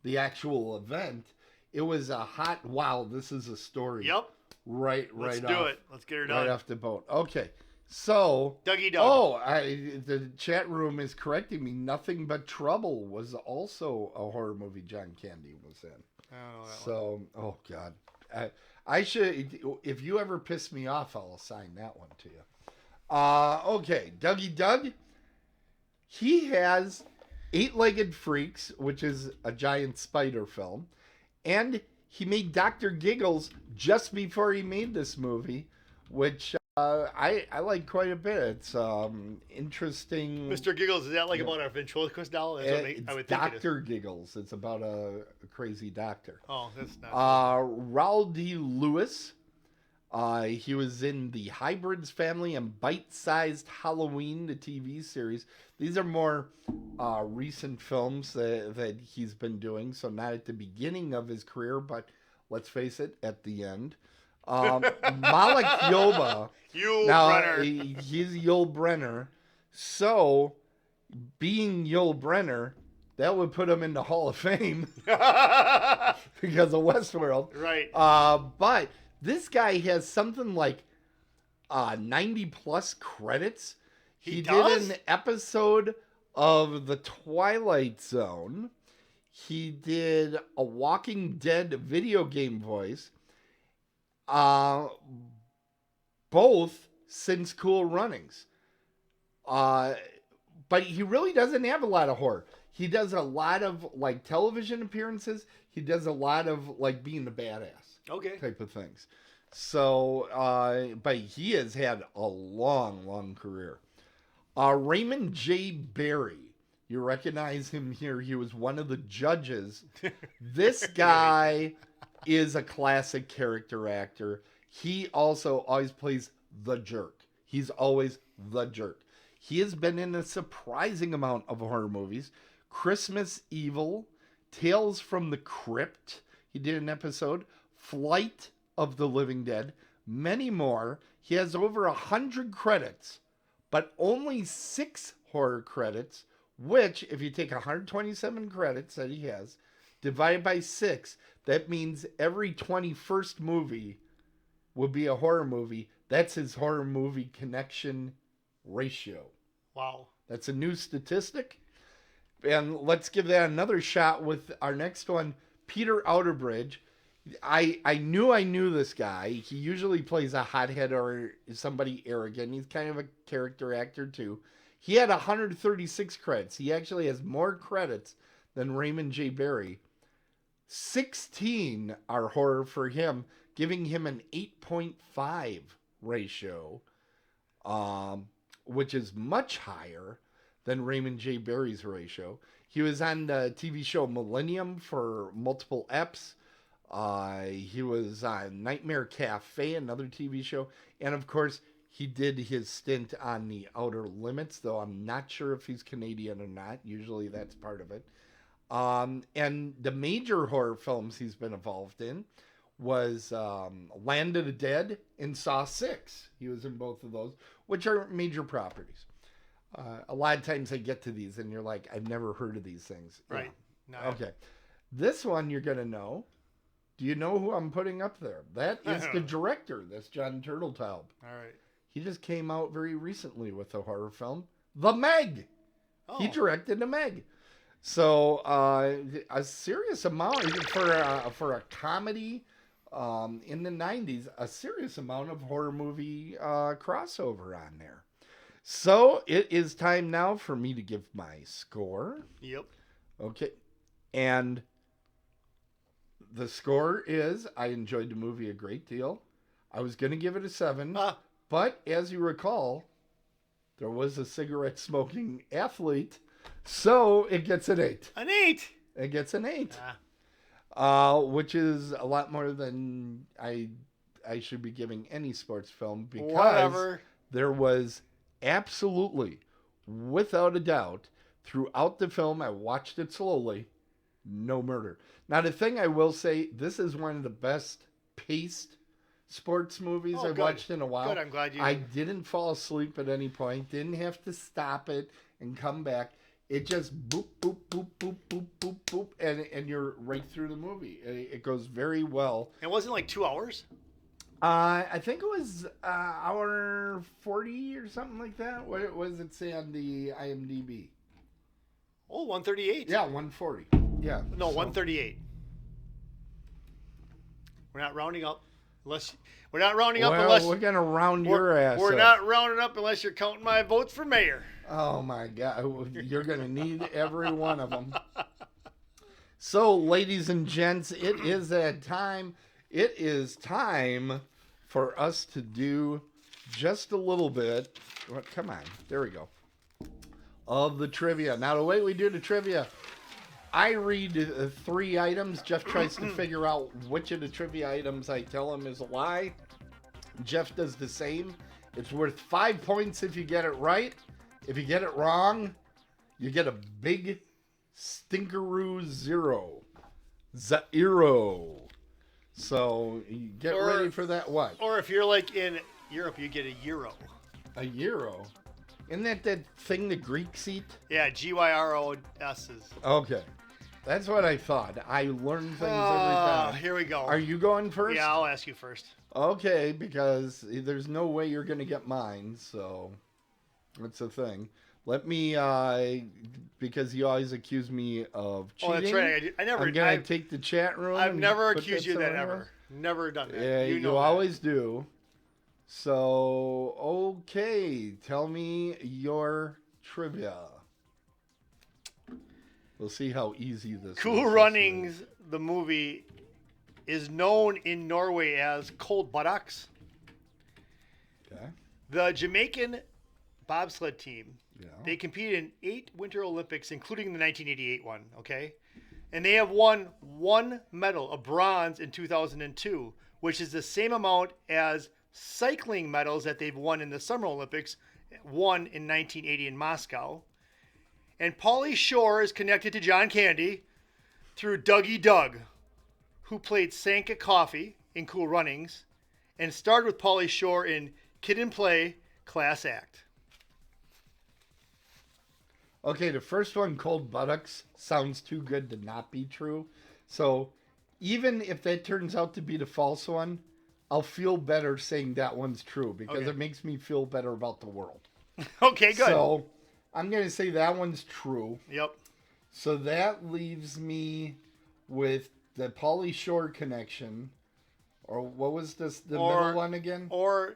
the actual event. It was a hot, wow, this is a story. Yep. Right Let's off. do it. Let's get her done. Right off the boat. Okay. So, Dougie Doug. oh, the chat room is correcting me. Nothing But Trouble was also a horror movie John Candy was in. I don't know that one. So, oh God, I should. If you ever piss me off, I'll assign that one to you. Okay, Dougie Doug. He has Eight-Legged Freaks, which is a giant spider film, and he made Dr. Giggles just before he made this movie, which I like quite a bit. It's interesting. Mr. Giggles, is that like about our ventriloquist doll? That's what It's I would think it is. Dr. Giggles. It's about a crazy doctor. Oh, that's not. Raul D. Lewis. He was in the Hybrids family and Bite-Sized Halloween, the TV series. These are more recent films that he's been doing, so not at the beginning of his career, but let's face it, at the end. Malik Yoba. Yul Now, Brynner. he's Yul Brynner. So, being Yul Brynner, that would put him in the Hall of Fame because of Westworld. Right. But this guy has something like 90 plus credits. He did does? an episode of The Twilight Zone. He did a Walking Dead video game voice. Both since Cool Runnings. But he really doesn't have a lot of horror. He does a lot of like television appearances. He does a lot of like being the badass Okay. type of things. So, but he has had a long career. Raymond J. Barry. You recognize him here. He was one of the judges. This guy is a classic character actor. He also always plays the jerk. He's always the jerk. He has been in a surprising amount of horror movies. Christmas Evil, Tales from the Crypt. He did an episode. Flight of the Living Dead. Many more. He has over 100 credits, but only 6 horror credits, which, if you take 127 credits that he has, divided by 6, that means every 21st movie would be a horror movie. That's his horror movie connection ratio. Wow. That's a new statistic. And let's give that another shot with our next one, Peter Outerbridge. I knew this guy. He usually plays a hothead or somebody arrogant. He's kind of a character actor too. He had 136 credits. He actually has more credits than Raymond J. Barry. 16 are horror for him, giving him an 8.5 ratio, which is much higher than Raymond J. Barry's ratio. He was on the TV show Millennium for multiple eps. He was on Nightmare Cafe, another TV show. And of course, he did his stint on The Outer Limits, though I'm not sure if he's Canadian or not. Usually that's part of it. And the major horror films he's been involved in was Land of the Dead and Saw 6. He was in both of those, which are major properties. A lot of times I get to these and you're like, I've never heard of these things. Right. Yeah. Okay. This one you're going to know. Do you know who I'm putting up there? That is the director. That's John Turteltaub. All right. He just came out very recently with a horror film, The Meg. Oh. He directed The Meg. So a serious amount for a comedy in the 90s, a serious amount of horror movie crossover on there. So it is time now for me to give my score. Yep. Okay. And the score is, I enjoyed the movie a great deal. I was going to give it a 7. But as you recall, there was a cigarette smoking athlete. So it gets an 8. An 8. It gets an 8. Which is a lot more than I should be giving any sports film, because Whatever. There was absolutely, without a doubt, throughout the film, I watched it slowly, no murder. Now, the thing I will say, this is one of the best paced sports movies I've watched in a while. Good, I'm glad you... I didn't fall asleep at any point, didn't have to stop it and come back. It just boop, boop, boop, boop, boop, boop, boop, and you're right through the movie. It goes very well. It wasn't like 2 hours? I think it was hour 40 or something like that. What was it say on the IMDb? Oh, 138. Yeah, 140. Yeah. No, 138. We're not rounding up unless... We're not rounding up unless... we're going to round your ass We're up. not rounding up unless you're counting my votes for mayor. Oh, my God. You're going to need every one of them. So, ladies and gents, it is that time. It is time for us to do just a little bit. Well, come on. There we go. Of the trivia. Now, the way we do the trivia, I read 3 items. Jeff tries to figure out which of the trivia items I tell him is a lie. Jeff does the same. It's worth 5 points if you get it right. If you get it wrong, you get a big stinkeroo 0. Zero. So you get ready for that. What? Or if you're like in Europe, you get a euro. A euro? Isn't that thing the Greeks eat? Yeah, GYROS's. Okay. That's what I thought. I learn things every time. Here we go. Are you going first? Yeah, I'll ask you first. Okay, because there's no way you're going to get mine, so that's the thing. Let me, because you always accuse me of cheating. Oh, that's right. I never. I'm going to take the chat room. I've and never put accused you of that somewhere. ever. Never done that. Yeah, you know you that. always do. So, okay, tell me your trivia. We'll see how easy this is. Cool Runnings, the movie, is known in Norway as Cold Buttocks. Okay. The Jamaican bobsled team, Yeah. they competed in 8 Winter Olympics, including the 1988 one, okay? And they have won 1 medal, a bronze, in 2002, which is the same amount as cycling medals that they've won in the Summer Olympics, won in 1980 in Moscow. And Pauly Shore is connected to John Candy through Dougie Doug, who played Sanka Coffee in Cool Runnings and starred with Pauly Shore in Kid and Play Class Act. Okay, the first one, Cold Buttocks, sounds too good to not be true. So even if that turns out to be the false one, I'll feel better saying that one's true because it makes me feel better about the world. Okay, good. So I'm going to say that one's true. Yep. So that leaves me with the Pauly Shore connection. Or what was the middle one again? Or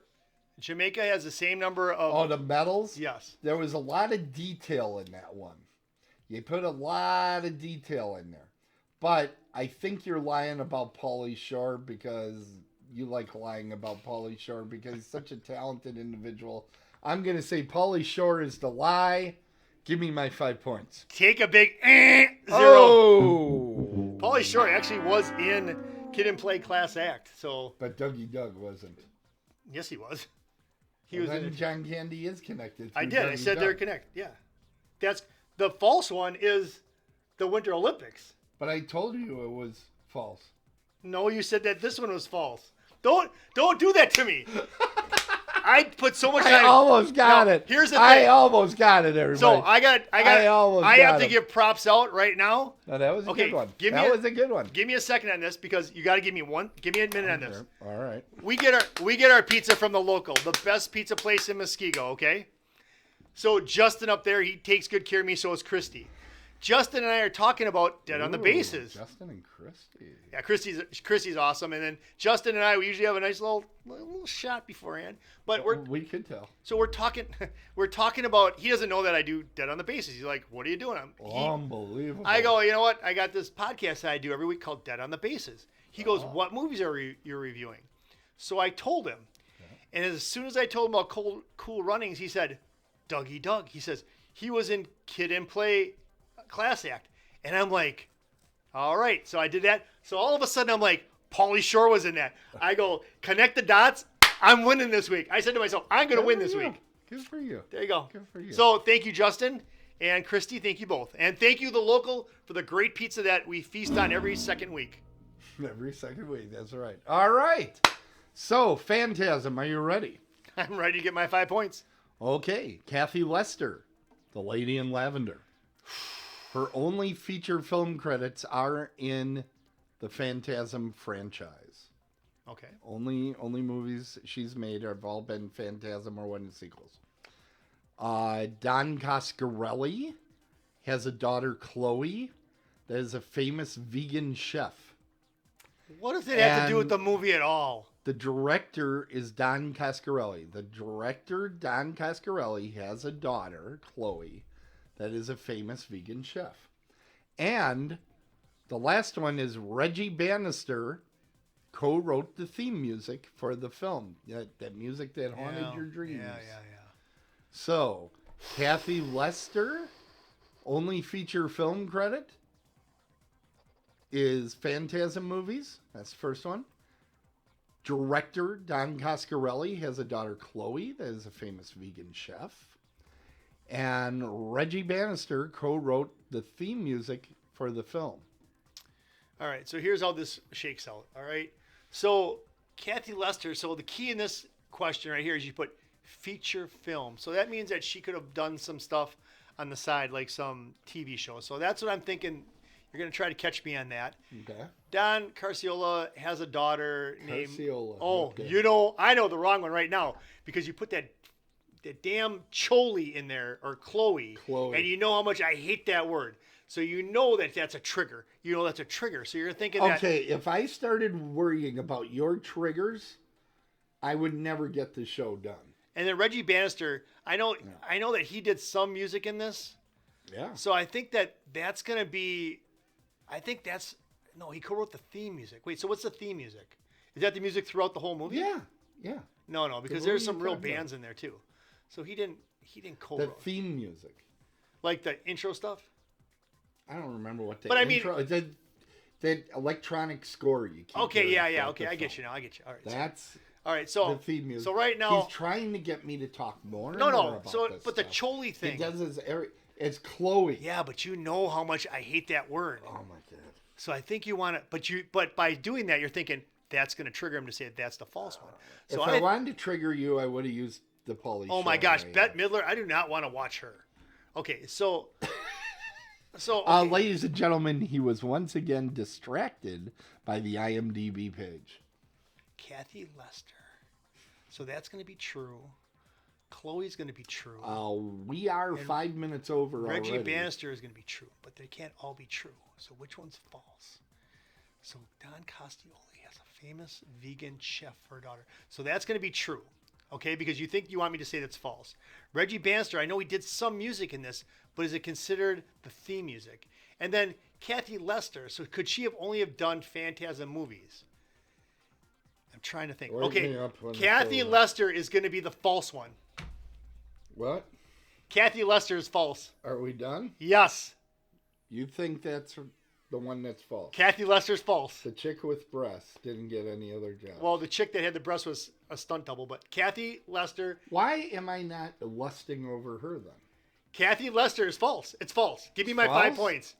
Jamaica has the same number of... the medals? Yes. There was a lot of detail in that one. You put a lot of detail in there. But I think you're lying about Pauly Shore because you like lying about Pauly Shore because he's such a talented individual. I'm going to say Pauly Shore is the lie. Give me my 5 points. Take a big 0. Oh! Pauly Shore actually was in Kid and Play Class Act, so... But Dougie Doug wasn't. Yes, he was. He Well, was in then it. John Candy is connected. I through did. I Dougie said they're Doug. connected. Yeah. That's... The false one is the Winter Olympics. But I told you it was false. No, you said that this one was false. Don't do that to me. I put so much I time. almost got Now, it. Here's the I thing. almost got it, everybody. So I have to him. give props out right now. No, that was a Okay, good one. give me That a- was a good one. Give me a second on this because you got to give me a minute on this. All right. We get our pizza from the local, the best pizza place in Muskego, okay? So Justin up there, he takes good care of me, so is Christy. Justin and I are talking about Dead on the Ooh, Bases. Justin and Christy. Yeah, Christy's awesome, and then Justin and I, we usually have a nice little shot beforehand. But We could tell. so we're talking about. He doesn't know that I do Dead on the Bases. He's like, "What are you doing?" Unbelievable. I go, "You know what? I got this podcast that I do every week called Dead on the Bases." He goes, "What movies are you reviewing?" So I told him, and as soon as I told him about Cool Runnings, he said, "Dougie Doug." He says he was in Kid and Play Class Act, and I'm like, all right. So I did that. So all of a sudden I'm like, Pauly Shore was in that. I go, connect the dots. I'm winning this week. I said to myself, I'm going to win this week. Good for you. There you go. Good for you. So thank you, Justin and Christy. Thank you both, and thank you, the local, for the great pizza that we feast on every second week. Every second week. That's right. All right. So, Phantasm, are you ready? I'm ready to get my 5 points. Okay. Kathy Lester, The Lady in Lavender. Her only feature film credits are in the Phantasm franchise. Okay. Only movies she's made have all been Phantasm or one of the sequels. Don Coscarelli has a daughter, Chloe, that is a famous vegan chef. What does it have to do with And- the movie at all? The director is Don Coscarelli. The director, Don Coscarelli, has a daughter, Chloe, that is a famous vegan chef. And the last one is Reggie Bannister co-wrote the theme music for the film. That music that haunted your dreams. Yeah. So, Kathy Lester, only feature film credit is Phantasm movies. That's the first one. Director Don Coscarelli has a daughter, Chloe, that is a famous vegan chef. And Reggie Bannister co-wrote the theme music for the film. All right, so here's how this shakes out. All right, so Kathy Lester. So the key in this question right here is you put feature film. So that means that she could have done some stuff on the side, like some TV shows. So that's what I'm thinking. You're gonna try to catch me on that. Okay. Don Carciola has a daughter named. Carciola, Oh, okay. you know, I know the wrong one right now because you put that damn Choli in there, or Chloe, Chloe. and you know how much I hate that word. So you know that's a trigger. You know that's a trigger. So you're thinking that. Okay, if I started worrying about your triggers, I would never get the show done. And then Reggie Bannister, I know that he did some music in this. Yeah. So I think that's going to be, no, he co-wrote the theme music. Wait, so what's the theme music? Is that the music throughout the whole movie? Yeah. No, because what there's are some you real talking about? bands in there too. So he didn't The co-wrote. theme music. Like the intro stuff? I don't remember what the But I mean- intro. That electronic score you keep Okay, hearing yeah, throughout okay, the I get film. you now. I get you. All right. That's All right, so the theme music. So right now, he's trying to get me to talk more. and no. more about So this but the stuff. Choli He thing. does his it's Chloe. Yeah, but you know how much I hate that word. Oh my god. So I think you want to, but by doing that, you're thinking that's going to trigger him to say that's the false one. So If I wanted to trigger you, I would have used the Pauly. oh my Shore gosh, way. Bette Midler, I do not want to watch her. Okay, so okay. Ladies and gentlemen, he was once again distracted by the IMDb page. Kathy Lester. So that's going to be true. Chloe's going to be true. We are 5 minutes over Reggie already. Bannister is going to be true, but they can't all be true. So which one's false? So Don Costioli has a famous vegan chef for a daughter. So that's going to be true, okay? Because you want me to say that's false. Reggie Bannister, I know he did some music in this, but is it considered the theme music? And then Kathy Lester. So could she only have done Phantasm movies? I'm trying to think. Wake Okay, me up when it's Kathy over. Lester is going to be the false one. What? Kathy Lester is false. Are we done? Yes. You think that's the one that's false? Kathy Lester's false. The chick with breasts didn't get any other job. Well, the chick that had the breast was a stunt double, but Kathy Lester. Why am I not lusting over her then? Kathy Lester is false. It's false. Give me my False? 5 points.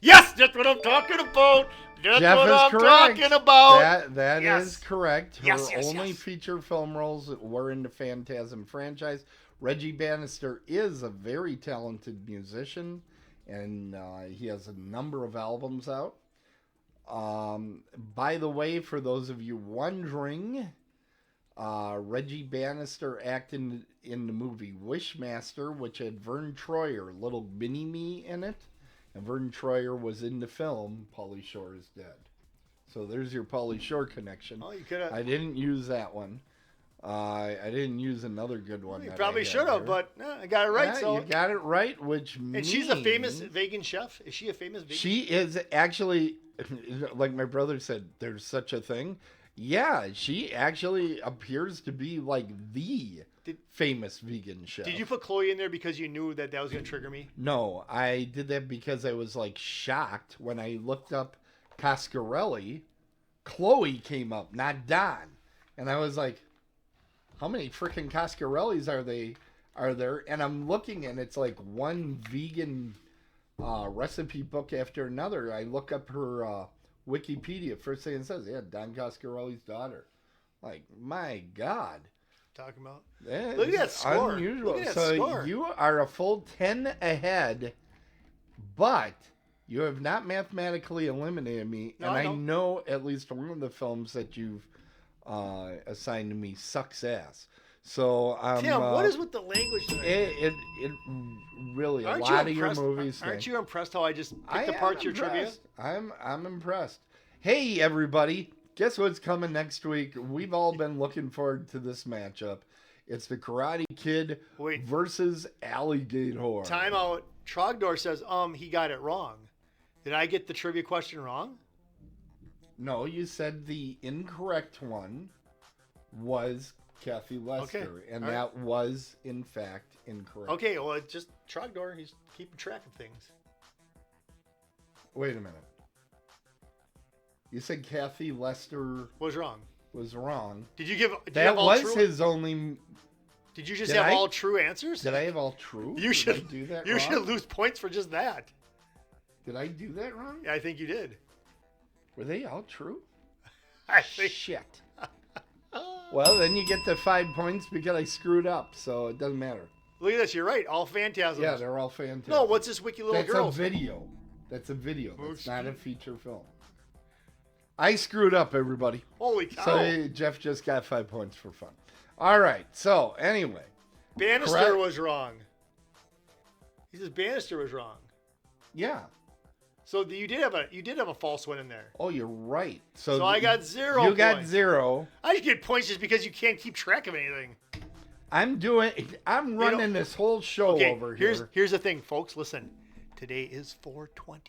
Yes, that's what I'm talking about. That's Jeff what is I'm correct. talking about. That Yes. is correct. Her Yes, yes, only yes. feature film roles were in the Phantasm franchise. Reggie Bannister is a very talented musician, and he has a number of albums out. By the way, for those of you wondering, Reggie Bannister acted in the movie Wishmaster, which had Vern Troyer, little mini-me in it. And Vern Troyer was in the film Pauly Shore is Dead. So there's your Pauly Shore connection. Oh, you could have. I didn't use that one. I didn't use another good one. You that probably I had should have, here. but I got it right. Yeah, So you got it right, which and means she's a famous vegan chef. Is she a famous vegan? she is actually, like my brother said, there's such a thing. Yeah, she actually appears to be like the famous vegan chef. Did you put Chloe in there because you knew that was going to trigger me? No, I did that because I was like shocked when I looked up Coscarelli. Chloe came up, not Don, and I was like, "How many freaking Coscarellis are there?" And I'm looking, and it's like one vegan recipe book after another. I look up her Wikipedia. First thing it says, yeah, Don Coscarelli's daughter. Like, my God. Talking about. That Look at is that score. unusual. Look at that So score. you are a full 10 ahead, but you have not mathematically eliminated me. No, and I I know. know at least one of the films that you've assigned to me sucks ass. So Tim, what is with the language tonight? it really Aren't a you lot of your impressed- movies. Aren't you impressed how I just I picked am apart your trivia? impressed. I'm impressed. Hey everybody, guess what's coming next week? We've all been looking forward to this matchup. It's the Karate Kid Wait. versus Alligator. Time out. Trogdor says, he got it wrong. Did I get the trivia question wrong? No, you said the incorrect one was Kathy Lester, Okay, and all right. that was in fact incorrect. Okay, well, it's just Trogdor. He's keeping track of things. Wait a minute. You said Kathy Lester What was wrong? was wrong. Did you give? Did you That have all was true? his only. Did you just Did have I? all true answers? Did I have all true? You Did should I do that You wrong? should lose points for just that. Did I do that wrong? Yeah, I think you did. Were they all true? I think. Shit. Well, then you get the 5 points because I screwed up, so it doesn't matter. Look at this. You're right. All phantasms. Yeah, they're all fantastic. No, what's this wiki little That's girl? a video. That's a video. That's Oh, not a feature film. I screwed up, everybody. Holy cow! So Jeff just got 5 points for fun. All right. So anyway, Bannister correct. was wrong. He says Bannister was wrong. yeah. So you did have a false one in there. Oh, you're right. So I got 0 You got points. 0. I just get points just because you can't keep track of anything. I'm running this whole show Okay, over here. here's the thing, folks. Listen, today is 420.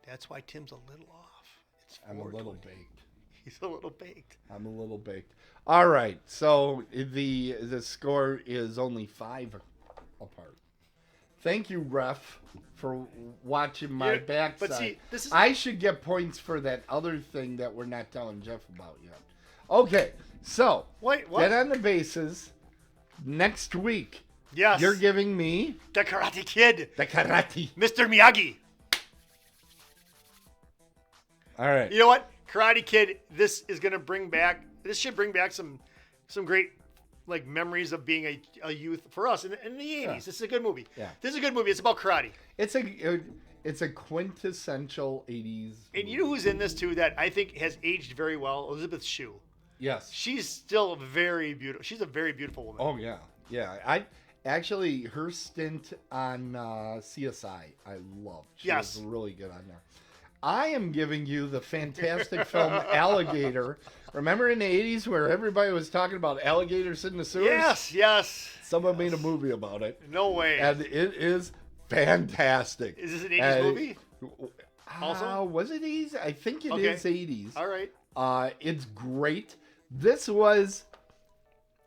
That's why Tim's a little off. It's 420. I'm a little baked. He's a little baked. I'm a little baked. All right, so the score is only 5 apart. Thank you, ref, for watching my Yeah, backside. but see, this is- I should get points for that other thing that we're not telling Jeff about yet. Okay, so Wait, what? get on the bases. Next week, Yes. you're giving me the Karate Kid, the karate. Mr. Miyagi. All right. You know what? Karate Kid, this should bring back some great like memories of being a youth for us in the 80s. Yeah. This is a good movie. Yeah. This is a good movie. It's about karate. It's a quintessential 80s. And you know who's in this too that I think has aged very well? Elizabeth Shue. Yes. She's still very beautiful. She's a very beautiful woman. Oh yeah, yeah. I actually her stint on CSI, I loved. She Yes. was really good on there. I am giving you the fantastic film Alligator. Remember in the 80s where everybody was talking about alligators in the sewers? Yes. Someone made a movie about it, No way. and it is fantastic. Is this an 80s movie? Also? Was it 80s? I think it Okay. is 80s. All right. It's great. This was,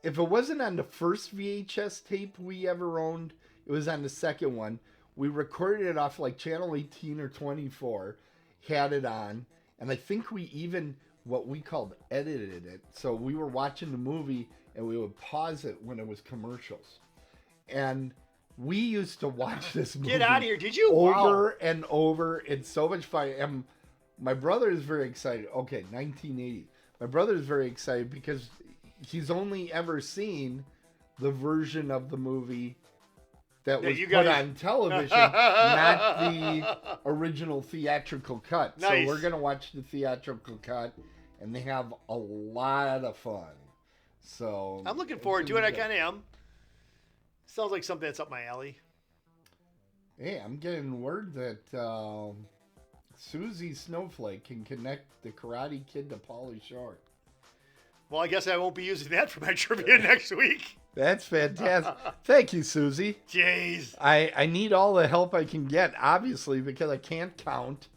if it wasn't on the first VHS tape we ever owned, it was on the second one. We recorded it off like channel 18 or 24, had it on, and I think we even, what we called edited it. So we were watching the movie and we would pause it when it was commercials. And We used to watch this movie. Get out of here. Did you? Over Wow. and over. It's so much fun. And my brother is very excited. Okay, 1980. My brother is very excited because he's only ever seen the version of the movie that was you put guys- on television, not the original theatrical cut. Nice. So we're going to watch the theatrical cut, and they have a lot of fun. So I'm looking forward to it. I kind of am. Sounds like something that's up my alley. Hey, I'm getting word that Susie Snowflake can connect the Karate Kid to Pauly Shore. Well, I guess I won't be using that for my trivia next week. That's fantastic. Thank you, Susie. Jeez. I need all the help I can get, obviously, because I can't count.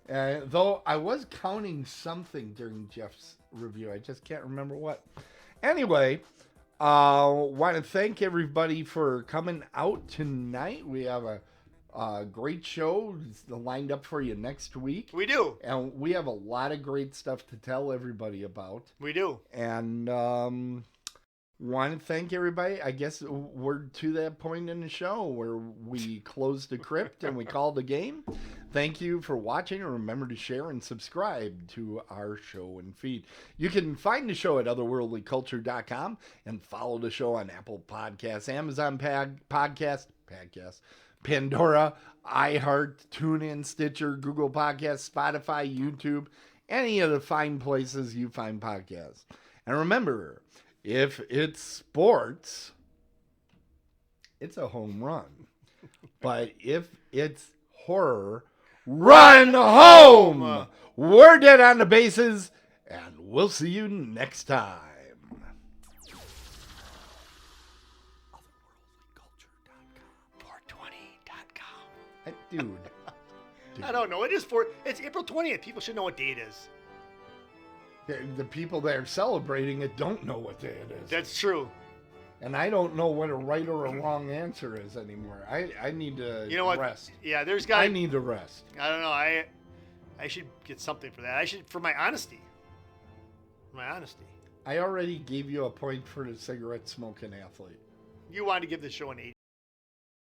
Though I was counting something during Jeff's review. I just can't remember what. Anyway, want to thank everybody for coming out tonight. We have a great show lined up for you next week. We do. And we have a lot of great stuff to tell everybody about. We do. And want to thank everybody. I guess we're to that point in the show where we close the crypt and we call the game. Thank you for watching, and remember to share and subscribe to our show and feed. You can find the show at otherworldlyculture.com and follow the show on Apple Podcasts, Amazon Podcast, Pandora, iHeart, TuneIn, Stitcher, Google Podcasts, Spotify, YouTube, any of the fine places you find podcasts. And remember, if it's sports, it's a home run. But if it's horror, run home! We're dead on the bases, and we'll see you next time. Dude. I don't know. It's April 20th. People should know what day it is. The people that are celebrating it don't know what day it is. That's true. And I don't know what a right or a wrong answer is anymore. I need to rest. Yeah, there's I guys. need to rest. I don't know. I should get something for that. For my honesty. I already gave you a point for the cigarette smoking athlete. You wanted to give the show an 8.